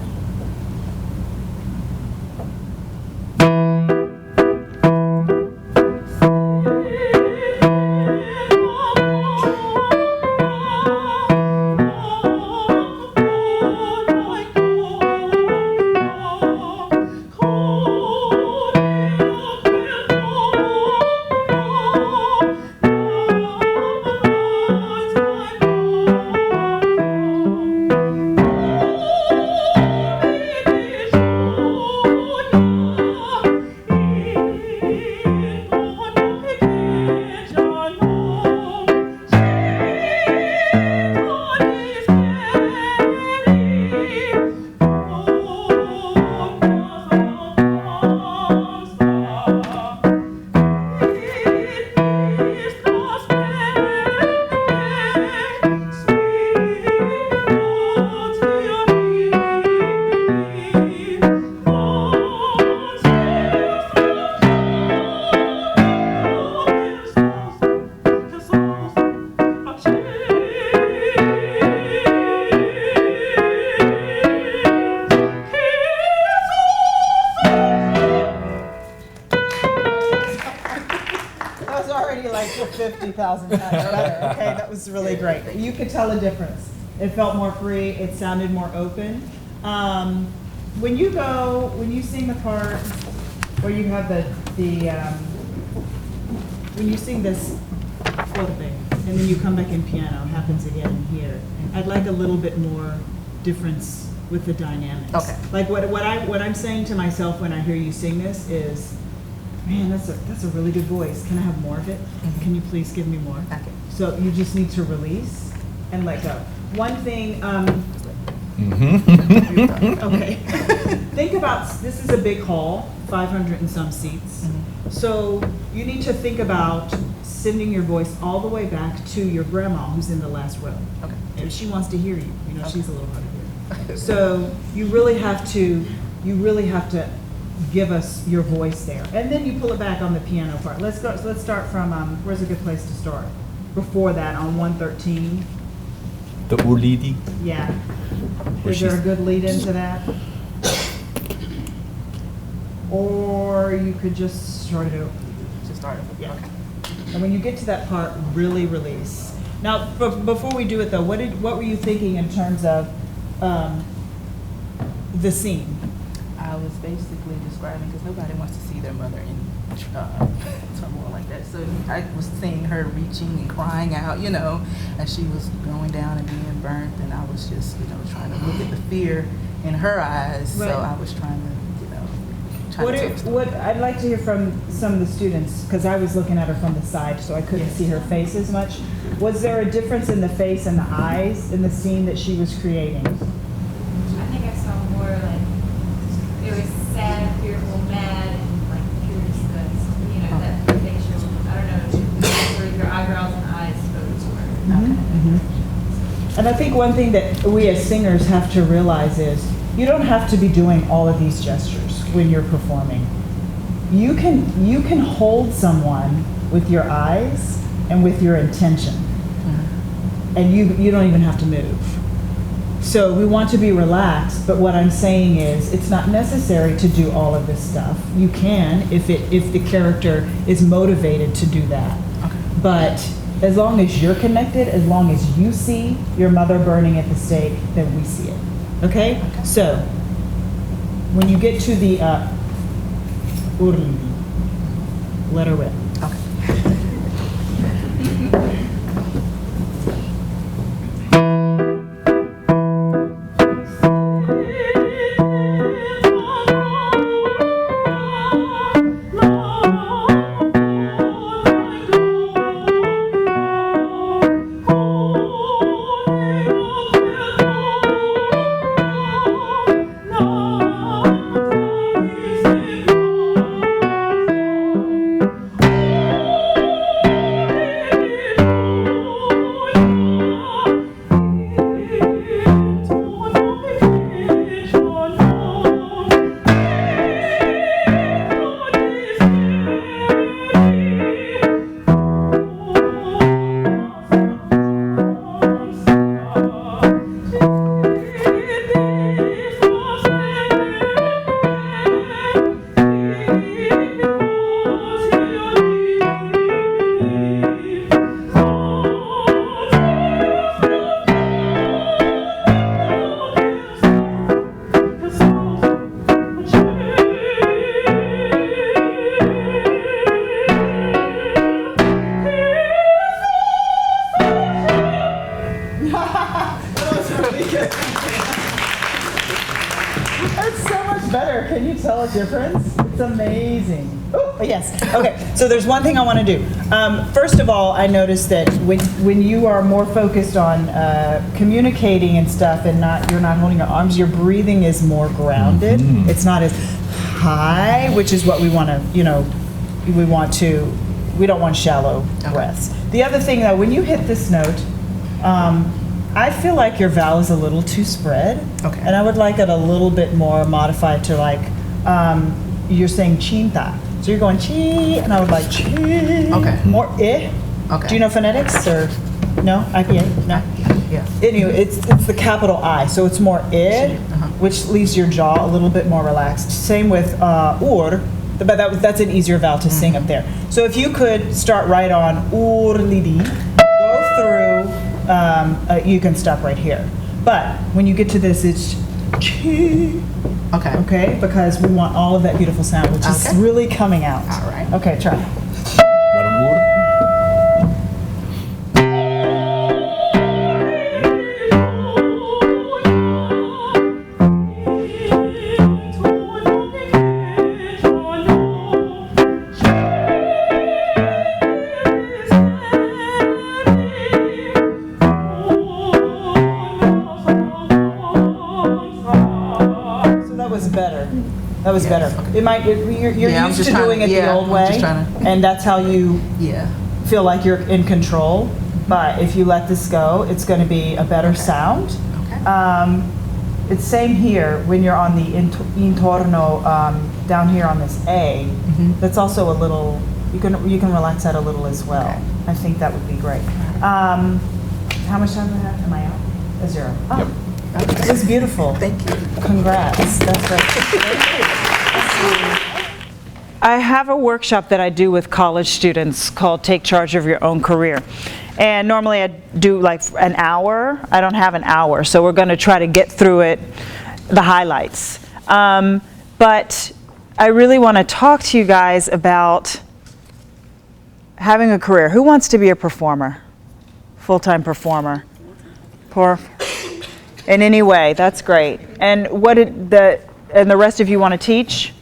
Okay, that was really great. You could tell a difference. It felt more free. It sounded more open. When you sing the part where you have when you sing this full thing, and then you come back in piano, it happens again here. I'd like a little bit more difference with the dynamics. Okay. Like what I'm saying to myself when I hear you sing this is, man, that's a really good voice. Can I have more of it? Mm-hmm. Can you please give me more? Okay. So you just need to release and let go. One thing, okay. Think about, this is a big hall, 500 and some seats. Mm-hmm. So you need to think about sending your voice all the way back to your grandma who's in the last row. Okay. And she wants to hear you. She's a little hard to hear. So you really have to give us your voice there, and then you pull it back on the piano part. Let's go. So let's start from where's a good place to start? Before that, on 113. The Urlidi. Yeah. Where Is there a she's- good lead into that? Or you could just start it over. Just start it. Yeah. And when you get to that part, really release. Now, before we do it though, what were you thinking in terms of the scene? I was basically describing, because nobody wants to see their mother in turmoil like that. So I was seeing her reaching and crying out, as she was going down and being burnt. And I was just, trying to look at the fear in her eyes. Right. So I was trying to, What I'd like to hear from some of the students, because I was looking at her from the side, so I couldn't see her face as much. Was there a difference in the face and the eyes in the scene that she was creating? I think I saw more like, it was sad, fearful, mad, and like curious, that facial, I don't know, where your eyebrows and eyes spoke to her. And I think one thing that we as singers have to realize is you don't have to be doing all of these gestures when you're performing. You can hold someone with your eyes and with your intention. And you don't even have to move. So we want to be relaxed, but what I'm saying is it's not necessary to do all of this stuff. You can if the character is motivated to do that. Okay. But as long as you're connected, as long as you see your mother burning at the stake, then we see it. Okay? So when you get to the Urlidi, let her rip. That's so much better. Can you tell a difference? It's amazing. Oh, yes. Okay, so there's one thing I want to do. First of all, I noticed that when you are more focused on communicating and stuff and you're not holding your arms, your breathing is more grounded. It's not as high, which is what we want to, we don't want shallow breaths. The other thing though, when you hit this note, I feel like your vowel is a little too spread. Okay. And I would like it a little bit more modified to like, you're saying chinta. So you're going chi, and I would like chi. Okay. More I. Okay. Do you know phonetics or no? IPA? No? Yeah. Anyway, it's the capital I, so it's more I, which leaves your jaw a little bit more relaxed. Same with ur, but that's an easier vowel to sing up there. So if you could start right on urlidi, go through, you can stop right here. But when you get to this, it's chi. Okay. Okay, because we want all of that beautiful sound, which is really coming out. All right. Okay, try. That was better. It might. You're used to doing it the old way, and that's how you feel like you're in control. But if you let this go, it's going to be a better sound. it's same here when you're on the intorno down here on this A. That's also a little, you can relax that a little as well. Okay. I think that would be great. How much time do I have? Am I out? A 0. Oh, it was beautiful. Thank you. Congrats. That's great. I have a workshop that I do with college students called Take Charge of Your Own Career. And normally I do like an hour. I don't have an hour, so we're going to try to get through it, the highlights. But I really want to talk to you guys about having a career. Who wants to be a performer? Full-time performer? In any way, that's great. And the rest of you want to teach?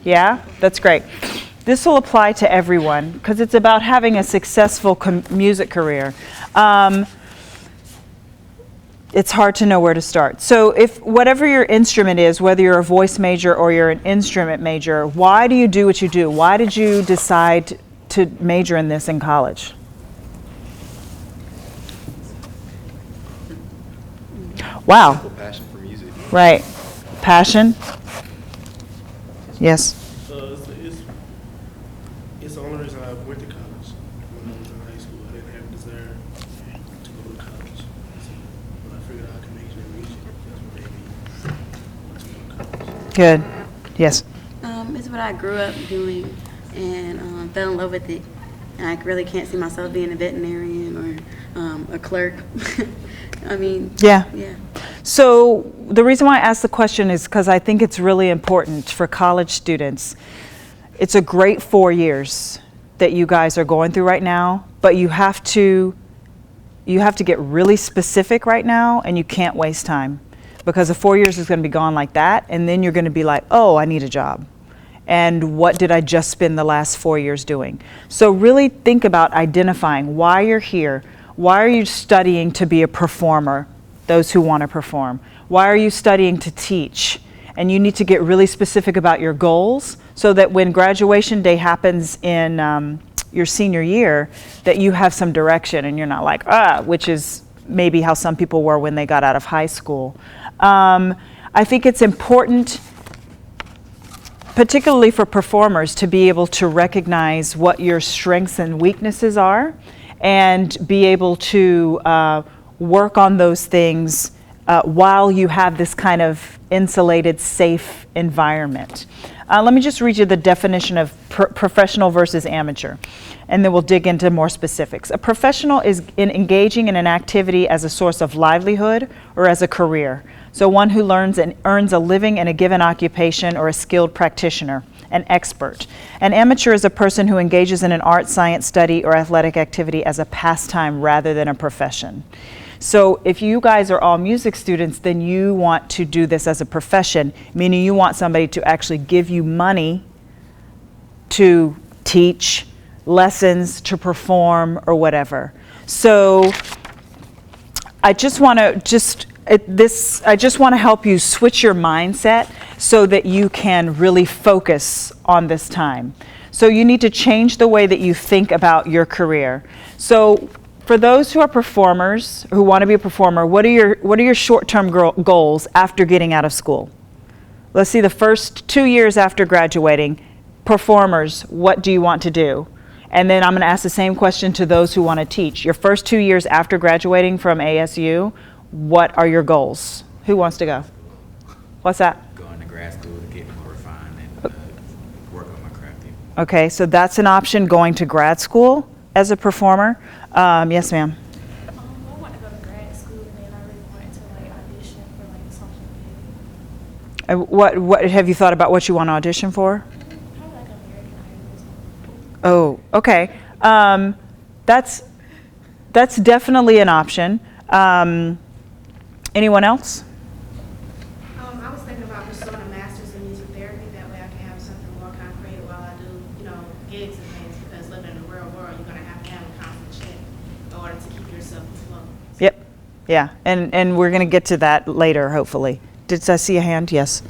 Yeah, that's great. This will apply to everyone because it's about having a successful music career. It's hard to know where to start. So if whatever your instrument is, whether you're a voice major or you're an instrument major, why do you do what you do? Why did you decide to major in this in college? Wow. Passion for music. Right. Passion? Yes. It's the only reason I went to college. When I was in high school, I didn't have a desire to go to college. So when I figured out I could major in music, that's what made me want to go to college. Good. Yes. It's what I grew up doing and fell in love with it. And I really can't see myself being a veterinarian or a clerk. I mean, Yeah. yeah. So the reason why I asked the question is because I think it's really important for college students. It's a great 4 years that you guys are going through right now, but you have to get really specific right now, and you can't waste time because the 4 years is going to be gone like that, and then you're going to be like, oh, I need a job. And what did I just spend the last 4 years doing? So really think about identifying why you're here. Why are you studying to be a performer, those who want to perform? Why are you studying to teach? And you need to get really specific about your goals so that when graduation day happens in your senior year, that you have some direction and you're not like, which is maybe how some people were when they got out of high school. I think it's important, particularly for performers, to be able to recognize what your strengths and weaknesses are and be able to work on those things while you have this kind of insulated, safe environment. Let me just read you the definition of professional versus amateur, and then we'll dig into more specifics. A professional is engaging in an activity as a source of livelihood or as a career. So one who learns and earns a living in a given occupation or a skilled practitioner, an expert. An amateur is a person who engages in an art, science, study, or athletic activity as a pastime rather than a profession. So if you guys are all music students, then you want to do this as a profession, meaning you want somebody to actually give you money to teach lessons, to perform, or whatever. So I just want to help you switch your mindset so that you can really focus on this time. So you need to change the way that you think about your career. So for those who are performers, who want to be a performer, what are your short-term goals after getting out of school? Let's see, the first 2 years after graduating, performers, what do you want to do? And then I'm going to ask the same question to those who want to teach. Your first 2 years after graduating from ASU, what are your goals? Who wants to go? What's that? Going to grad school to get more refined and work on my craft. Okay, so that's an option, going to grad school as a performer. Yes, ma'am. I want to go to grad school, and then I really wanted to audition for something big. What have you thought about what you want to audition for? Probably American Idol. Oh, okay. That's definitely an option. Anyone else? I was thinking about pursuing a master's in music therapy. That way I can have something more concrete while I do, gigs and things. Because living in the real world, you're going to have a constant check in order to keep yourself afloat. Yep. Yeah. And we're going to get to that later, hopefully. Did I see a hand? Yes.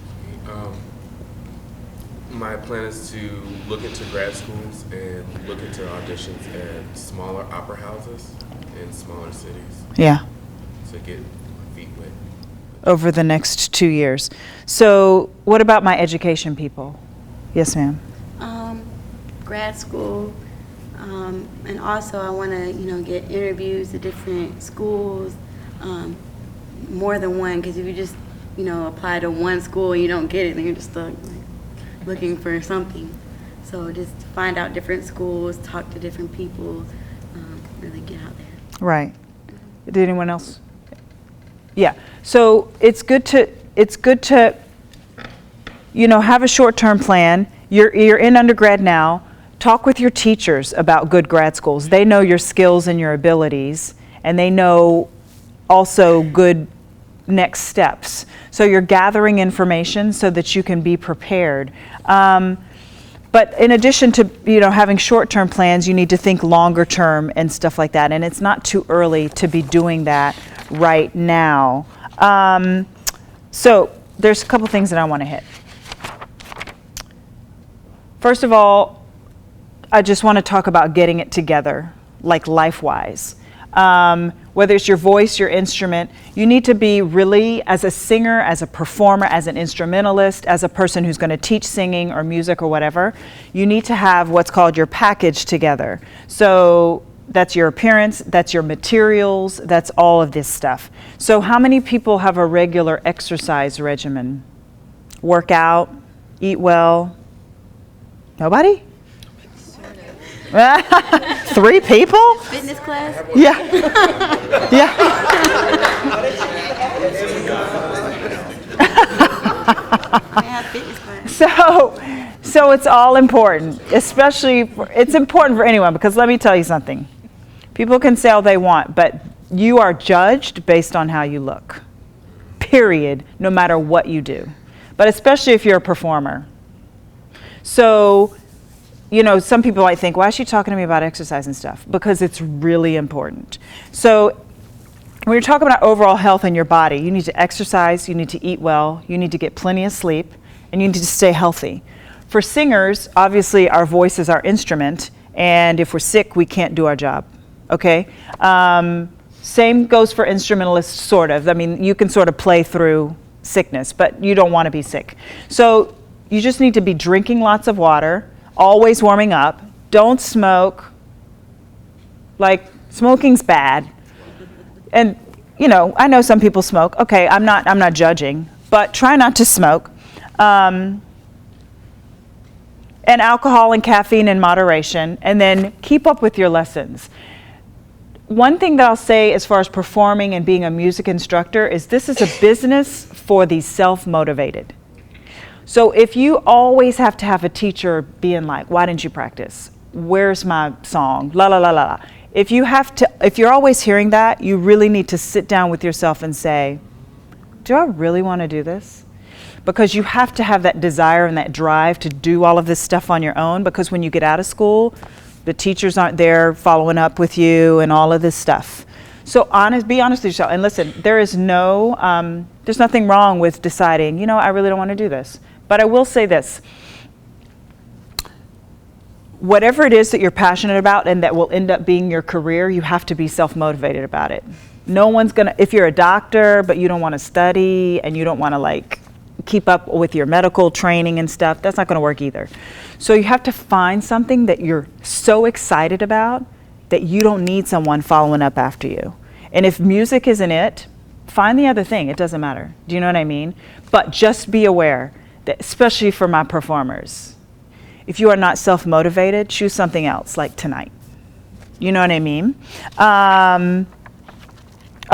My plan is to look into grad schools and look into auditions at smaller opera houses in smaller cities. Yeah. To get my feet wet. over the next 2 years. So what about my education people? Yes, ma'am. Grad school, and also I want to, get interviews at different schools, more than one, because if you just, apply to one school and you don't get it, then you're just stuck looking for something. So just find out different schools, talk to different people, really get out there. Right. Did anyone else? Yeah. So it's good to have a short-term plan. You're in undergrad now. Talk with your teachers about good grad schools. They know your skills and your abilities, and they know also good next steps. So you're gathering information so that you can be prepared. But in addition to having short-term plans, you need to think longer term and stuff like that. And it's not too early to be doing that right now. So there's a couple things that I want to hit. First of all, I just want to talk about getting it together, like life-wise. Whether it's your voice, your instrument, you need to be really, as a singer, as a performer, as an instrumentalist, as a person who's going to teach singing or music or whatever, you need to have what's called your package together. So that's your appearance, that's your materials, that's all of this stuff. So how many people have a regular exercise regimen? Work out, eat well? Nobody? 3 people? Fitness class? Yeah. Yeah. So it's all important, especially it's important for anyone, because let me tell you something. People can say all they want, but you are judged based on how you look. Period, no matter what you do. But especially if you're a performer. So some people might think, why is she talking to me about exercise and stuff? Because it's really important. So when you're talking about overall health in your body, you need to exercise, you need to eat well, you need to get plenty of sleep, and you need to stay healthy. For singers, obviously our voice is our instrument, and if we're sick, we can't do our job, okay? Same goes for instrumentalists, sort of. I mean, you can sort of play through sickness, but you don't want to be sick. So you just need to be drinking lots of water, always warming up. Don't smoke. Like, smoking's bad. And, I know some people smoke. Okay, I'm not judging, but try not to smoke. And alcohol and caffeine in moderation, and then keep up with your lessons. One thing that I'll say as far as performing and being a music instructor is this is a business for the self-motivated. So if you always have to have a teacher being like, why didn't you practice? Where's my song? La la la la. If you're always hearing that, you really need to sit down with yourself and say, do I really want to do this? Because you have to have that desire and that drive to do all of this stuff on your own, because when you get out of school, the teachers aren't there following up with you and all of this stuff. So be honest with yourself. And listen, there's nothing wrong with deciding, I really don't want to do this. But I will say this. Whatever it is that you're passionate about and that will end up being your career, you have to be self-motivated about it. No one's if you're a doctor, but you don't want to study and you don't want to keep up with your medical training and stuff, that's not going to work either. So you have to find something that you're so excited about that you don't need someone following up after you. And if music isn't it, find the other thing. It doesn't matter. Do you know what I mean? But just be aware that, especially for my performers, if you are not self-motivated, choose something else, like tonight. You know what I mean? All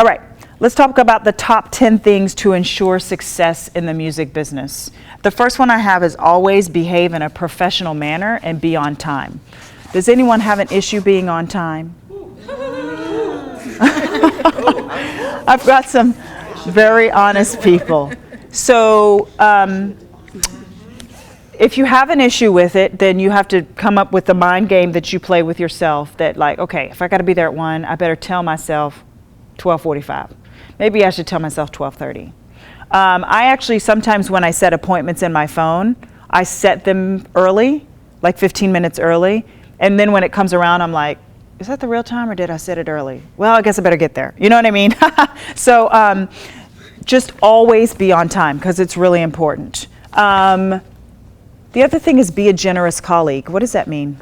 right. Let's talk about the top 10 things to ensure success in the music business. The first one I have is always behave in a professional manner and be on time. Does anyone have an issue being on time? I've got some very honest people. So if you have an issue with it, then you have to come up with the mind game that you play with yourself that okay, if I got to be there at 1, I better tell myself 12:45. Maybe I should tell myself 12:30. I actually sometimes when I set appointments in my phone, I set them early, like 15 minutes early. And then when it comes around, I'm like, is that the real time or did I set it early? Well, I guess I better get there. You know what I mean? So just always be on time because it's really important. The other thing is be a generous colleague. What does that mean?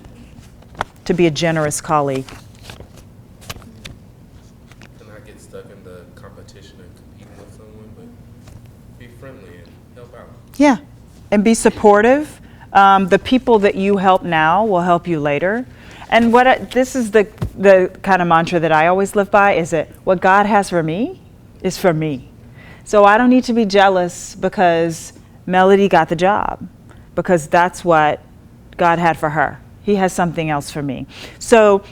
To be a generous colleague. And not get stuck in the competition and competing with someone, but be friendly and help out. Yeah, and be supportive. The people that you help now will help you later. And this is the kind of mantra that I always live by, is that what God has for me is for me. So I don't need to be jealous because Melody got the job, because that's what God had for her. He has something else for me. So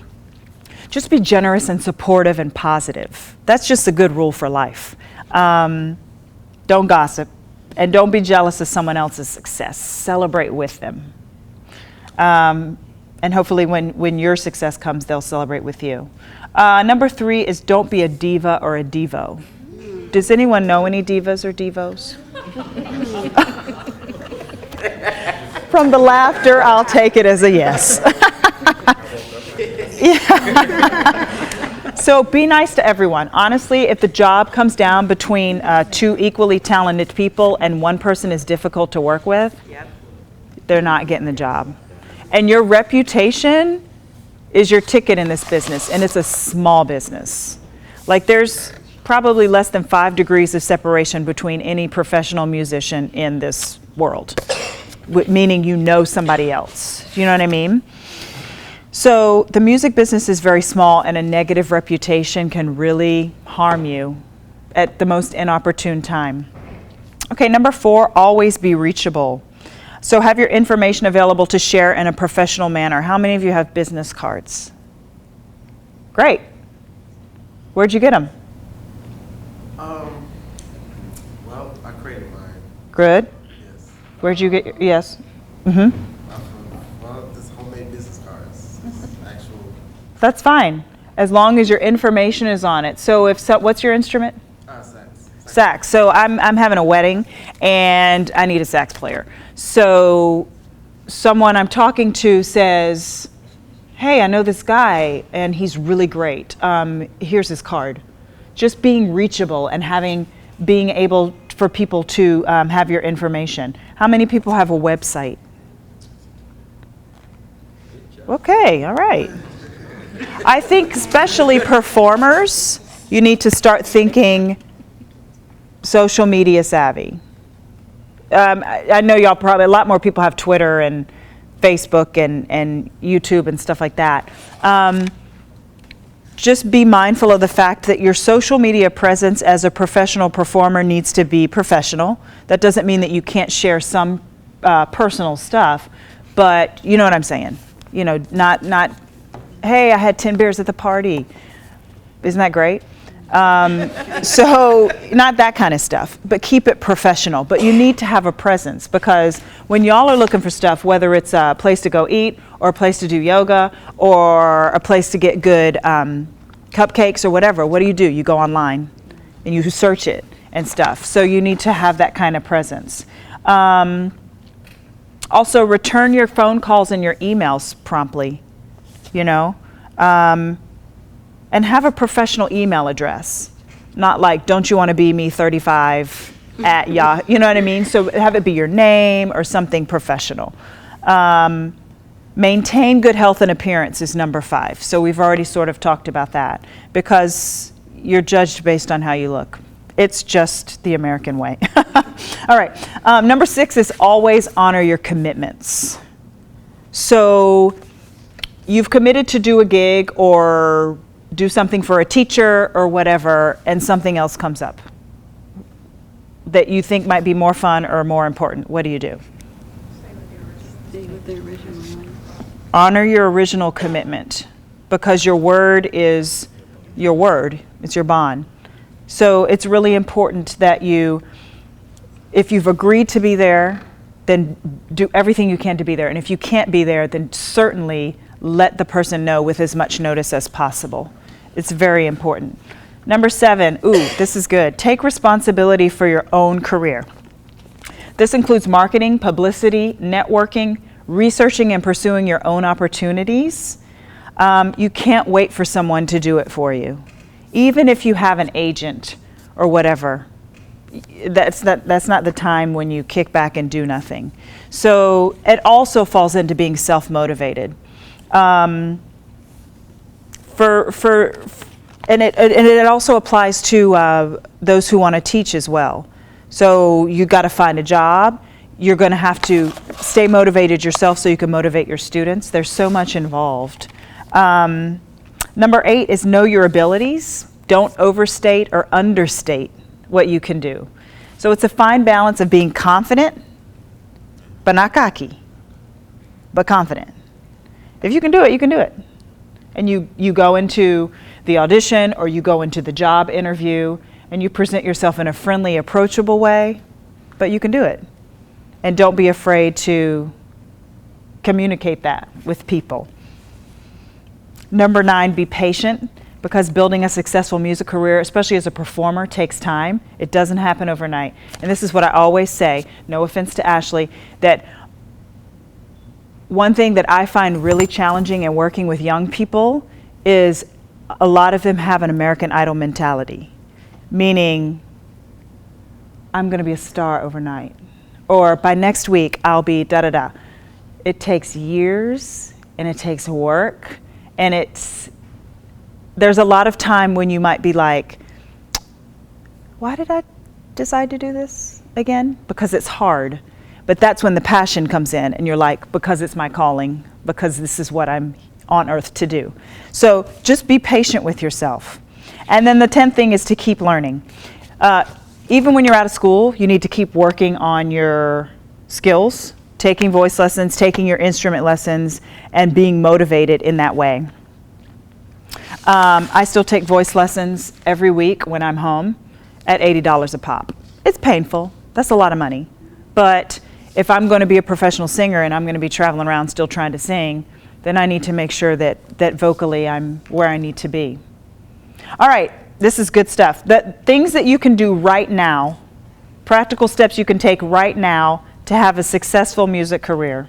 just be generous and supportive and positive. That's just a good rule for life. Don't gossip, and don't be jealous of someone else's success. Celebrate with them. And hopefully when your success comes, they'll celebrate with you. Number 3 is don't be a diva or a devo. Does anyone know any divas or devos? From the laughter, I'll take it as a yes. Yeah. So be nice to everyone. Honestly, if the job comes down between 2 equally talented people and one person is difficult to work with, they're not getting the job. And your reputation is your ticket in this business, and it's a small business. Like, there's probably less than 5 degrees of separation between any professional musician in this world, meaning you know somebody else. You know what I mean? So the music business is very small, and a negative reputation can really harm you at the most inopportune time. Okay, number 4, always be reachable. So have your information available to share in a professional manner. How many of you have business cards? Great. Where'd you get them? Well, I created mine. Good. Yes. Where'd you get your, yes? Mm-hmm. Well, this homemade business cards. Actual. That's fine, as long as your information is on it. So what's your instrument? Sax. Sax. So I'm having a wedding, and I need a sax player. So someone I'm talking to says, hey, I know this guy, and he's really great. Here's his card. Just being reachable and being able for people to have your information. How many people have a website? Okay, all right. I think especially performers, you need to start thinking social media savvy. I know y'all probably, a lot more people have Twitter and Facebook and YouTube and stuff like that. Just be mindful of the fact that your social media presence as a professional performer needs to be professional. That doesn't mean that you can't share some personal stuff, but you know what I'm saying. You know, not, hey, I had 10 beers at the party. Isn't that great? So not that kind of stuff, but keep it professional. But you need to have a presence, because when y'all are looking for stuff, whether it's a place to go eat or a place to do yoga or a place to get good cupcakes or whatever, what do? You go online and you search it and stuff. So you need to have that kind of presence. Also, return your phone calls and your emails promptly, you know. And have a professional email address. Not like, don't you want to be me 35 at Yahoo, you know what I mean? So have it be your name or something professional. Maintain good health and appearance is number 5. So we've already sort of talked about that, because you're judged based on how you look. It's just the American way. All right, number 6 is always honor your commitments. So you've committed to do a gig or do something for a teacher or whatever, and something else comes up that you think might be more fun or more important. What do you do? Stay with the original one. Honor your original commitment, because your word is your word. It's your bond. So it's really important that if you've agreed to be there, then do everything you can to be there. And if you can't be there, then certainly let the person know with as much notice as possible. It's very important. Number 7, this is good. Take responsibility for your own career. This includes marketing, publicity, networking, researching and pursuing your own opportunities. You can't wait for someone to do it for you. Even if you have an agent or whatever, that's not the time when you kick back and do nothing. So it also falls into being self-motivated. And it also applies to those who want to teach as well. So you got to find a job. You're going to have to stay motivated yourself so you can motivate your students. There's so much involved. Number 8 is know your abilities. Don't overstate or understate what you can do. So it's a fine balance of being confident, but not cocky, but confident. If you can do it, you can do it. And you go into the audition or you go into the job interview and you present yourself in a friendly, approachable way, but you can do it. And don't be afraid to communicate that with people. Number 9, be patient, because building a successful music career, especially as a performer, takes time. It doesn't happen overnight. And this is what I always say, no offense to Ashley, that one thing that I find really challenging in working with young people is a lot of them have an American Idol mentality, meaning I'm going to be a star overnight, or by next week I'll be da-da-da. It takes years and it takes work, and there's a lot of time when you might be like, why did I decide to do this again? Because it's hard. But that's when the passion comes in and you're like, because it's my calling, because this is what I'm on earth to do. So just be patient with yourself. And then the 10th thing is to keep learning. Even when you're out of school, you need to keep working on your skills, taking voice lessons, taking your instrument lessons, and being motivated in that way. I still take voice lessons every week when I'm home at $80 a pop. It's painful. That's a lot of money. But if I'm going to be a professional singer and I'm going to be traveling around still trying to sing, then I need to make sure that vocally I'm where I need to be. All right, this is good stuff. Things that you can do right now, practical steps you can take right now to have a successful music career.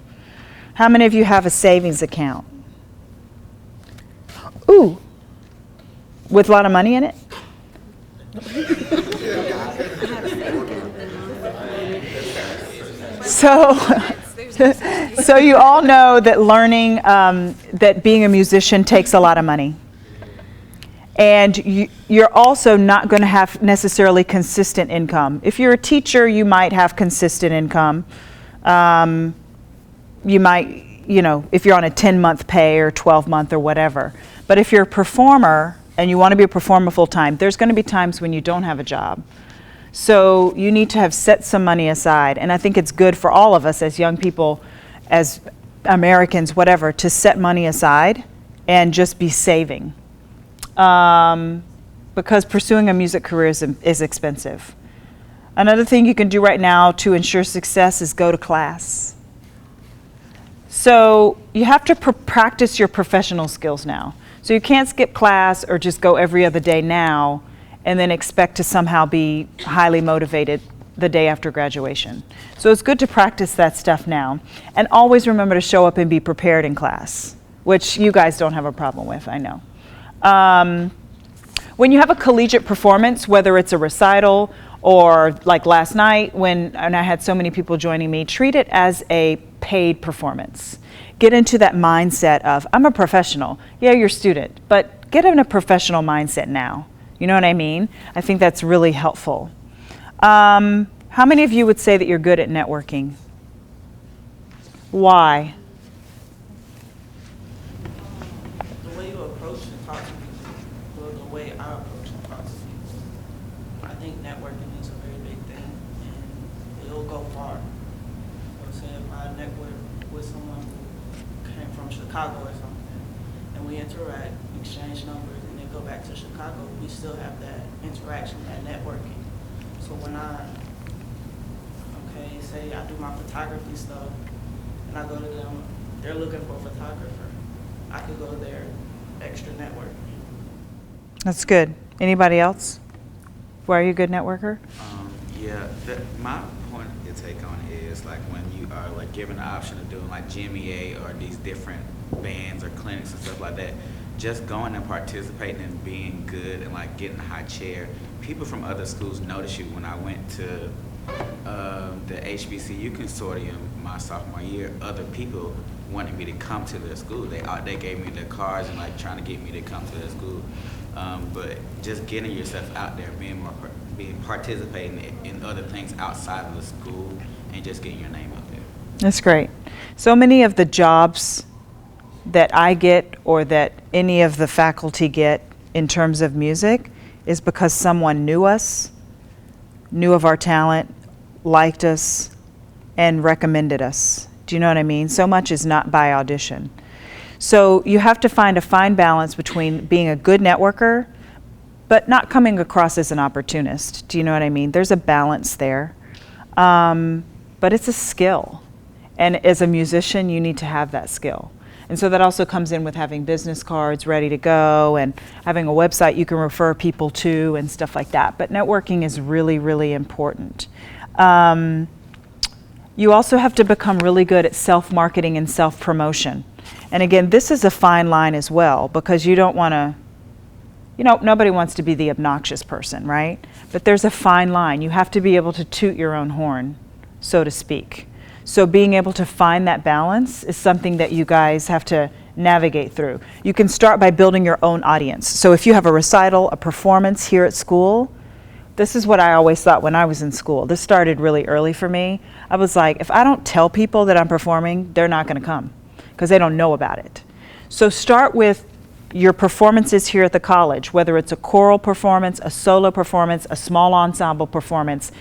How many of you have a savings account? Ooh, with a lot of money in it? So you all know that learning, that being a musician takes a lot of money. And you're also not going to have necessarily consistent income. If you're a teacher, you might have consistent income. You might, if you're on a 10-month pay or 12-month or whatever. But if you're a performer and you want to be a performer full-time, there's going to be times when you don't have a job. So you need to have set some money aside. And I think it's good for all of us as young people, as Americans, whatever, to set money aside and just be saving. Because pursuing a music career is expensive. Another thing you can do right now to ensure success is go to class. So you have to practice your professional skills now. So you can't skip class or just go every other day now and then expect to somehow be highly motivated the day after graduation. So it's good to practice that stuff now. And always remember to show up and be prepared in class, which you guys don't have a problem with, I know. When you have a collegiate performance, whether it's a recital or like last night and I had so many people joining me, treat it as a paid performance. Get into that mindset of, I'm a professional. Yeah, you're a student, but get in a professional mindset now. You know what I mean? I think that's really helpful. How many of you would say that you're good at networking? Why? The way you approach and talk to people, or the way I approach and talk to people. I think networking is a very big thing, and it'll go far. So say if I network with someone who came from Chicago or something, and we interact, exchange numbers, and then go back to Chicago, we still have that interaction, that networking. So when say I do my photography stuff, and I go to them, they're looking for a photographer. I could go there, extra network. That's good. Anybody else? Why are you a good networker? My point to take on it is like when you are like given the option of doing like GMEA or these different bands or clinics and stuff like that, just going and participating and being good and like getting a high chair. People from other schools notice you. When I went to the HBCU consortium my sophomore year, other people wanted me to come to their school. They gave me their cards and like trying to get me to come to their school. But just getting yourself out there, being participating in other things outside of the school, and just getting your name out there. That's great. So many of the jobs that I get or that any of the faculty get in terms of music is because someone knew us, knew of our talent, liked us, and recommended us. Do you know what I mean? So much is not by audition. So you have to find a fine balance between being a good networker, but not coming across as an opportunist. Do you know what I mean? There's a balance there. But it's a skill. And as a musician, you need to have that skill. And so that also comes in with having business cards ready to go and having a website you can refer people to and stuff like that. But networking is really, really important. You also have to become really good at self-marketing and self-promotion. And again, this is a fine line as well, because you don't want to, nobody wants to be the obnoxious person, right? But there's a fine line. You have to be able to toot your own horn, so to speak. So being able to find that balance is something that you guys have to navigate through. You can start by building your own audience. So if you have a recital, a performance here at school, this is what I always thought when I was in school. This started really early for me. I was like, if I don't tell people that I'm performing, they're not going to come because they don't know about it. So start with your performances here at the college, whether it's a choral performance, a solo performance, a small ensemble performance.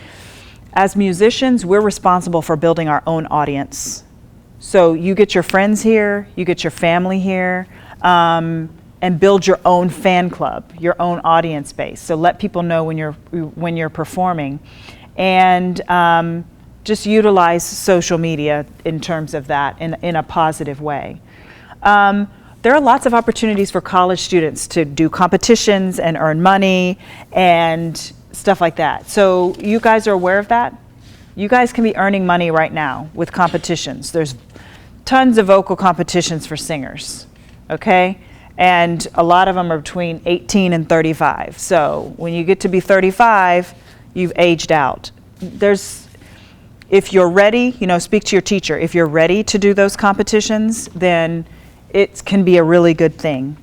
As musicians, we're responsible for building our own audience. So you get your friends here, you get your family here, and build your own fan club, your own audience base. So let people know when you're performing, and just utilize social media in terms of that in a positive way. There are lots of opportunities for college students to do competitions and earn money and stuff like that. So you guys are aware of that? You guys can be earning money right now with competitions. There's tons of vocal competitions for singers, okay? And a lot of them are between 18 and 35. So when you get to be 35, you've aged out. If you're ready, speak to your teacher. If you're ready to do those competitions, then it can be a really good thing.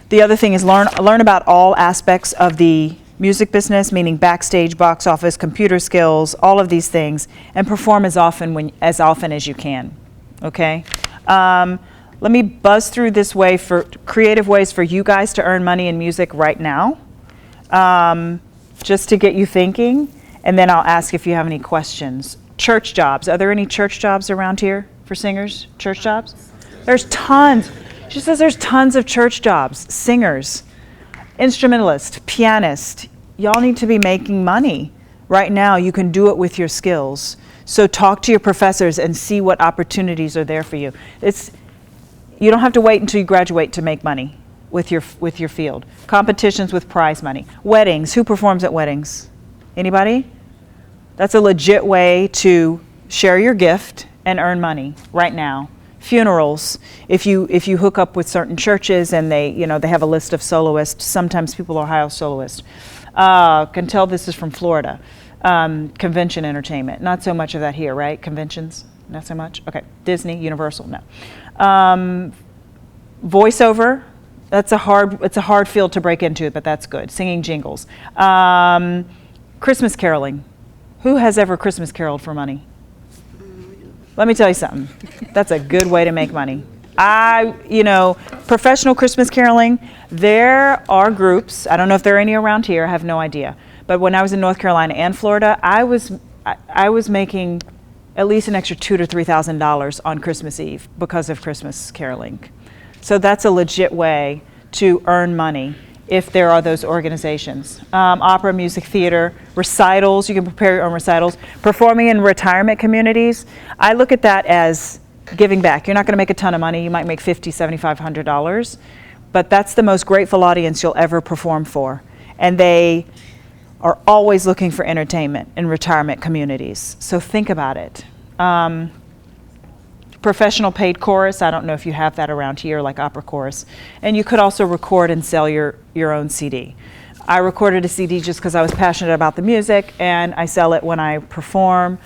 The other thing is learn about all aspects of the music business, meaning backstage, box office, computer skills, all of these things, and perform as often as you can. Okay. Let me buzz through this way for creative ways for you guys to earn money in music right now, just to get you thinking, and then I'll ask if you have any questions. Church jobs. Are there any church jobs around here for singers? Church jobs? There's tons. She says there's tons of church jobs. Singers, instrumentalist, pianist. Y'all need to be making money. Right now, you can do it with your skills. So talk to your professors and see what opportunities are there for you. You don't have to wait until you graduate to make money with your field. Competitions with prize money. Weddings. Who performs at weddings? Anybody? That's a legit way to share your gift and earn money right now. Funerals. If you hook up with certain churches and they have a list of soloists. Sometimes people are hire soloists. Can tell this is from Florida. Convention entertainment. Not so much of that here, right? Conventions. Not so much? Okay. Disney, Universal, no. Voiceover, it's a hard field to break into, but that's good. Singing jingles. Christmas caroling. Who has ever Christmas caroled for money? Let me tell you something. That's a good way to make money. Professional Christmas caroling, there are groups, I don't know if there are any around here, I have no idea. But when I was in North Carolina and Florida, I was making at least an extra $2,000 to $3,000 on Christmas Eve because of Christmas caroling. So that's a legit way to earn money if there are those organizations. Opera, music, theater, recitals, you can prepare your own recitals. Performing in retirement communities, I look at that as giving back. You're not gonna make a ton of money, you might make $50, $75, $100, but that's the most grateful audience you'll ever perform for. And they are always looking for entertainment in retirement communities. So think about it. professional paid chorus. I don't know if you have that around here, like opera chorus. And you could also record and sell your own CD. I recorded a CD just because I was passionate about the music, and I sell it when I perform.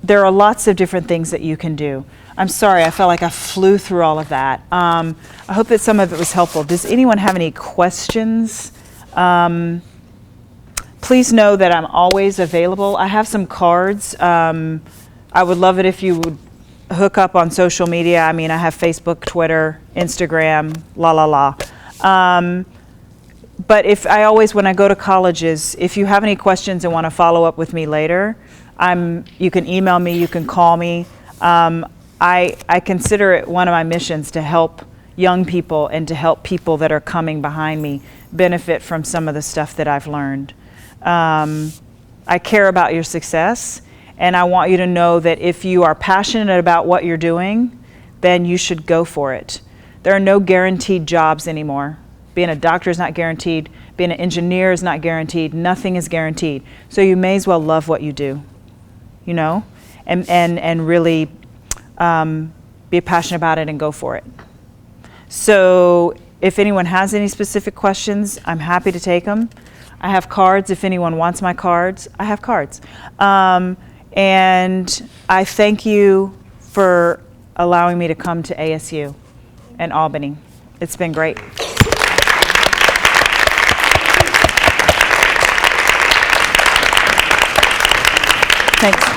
There are lots of different things that you can do. I'm sorry, I felt like I flew through all of that. I hope that some of it was helpful. Does anyone have any questions? Please know that I'm always available. I have some cards. I would love it if you would hook up on social media. I mean, I have Facebook, Twitter, Instagram, but if I always, when I go to colleges, if you have any questions and want to follow up with me later, you can email me, you can call me. I consider it one of my missions to help young people and to help people that are coming behind me benefit from some of the stuff that I've learned. I care about your success, and I want you to know that if you are passionate about what you're doing, then you should go for it. There are no guaranteed jobs anymore. Being a doctor is not guaranteed. Being an engineer is not guaranteed. Nothing is guaranteed. So you may as well love what you do, you know, and really be passionate about it and go for it. So if anyone has any specific questions, I'm happy to take them. I have cards. If anyone wants my cards, I have cards. And I thank you for allowing me to come to ASU and Albany. It's been great. Thanks.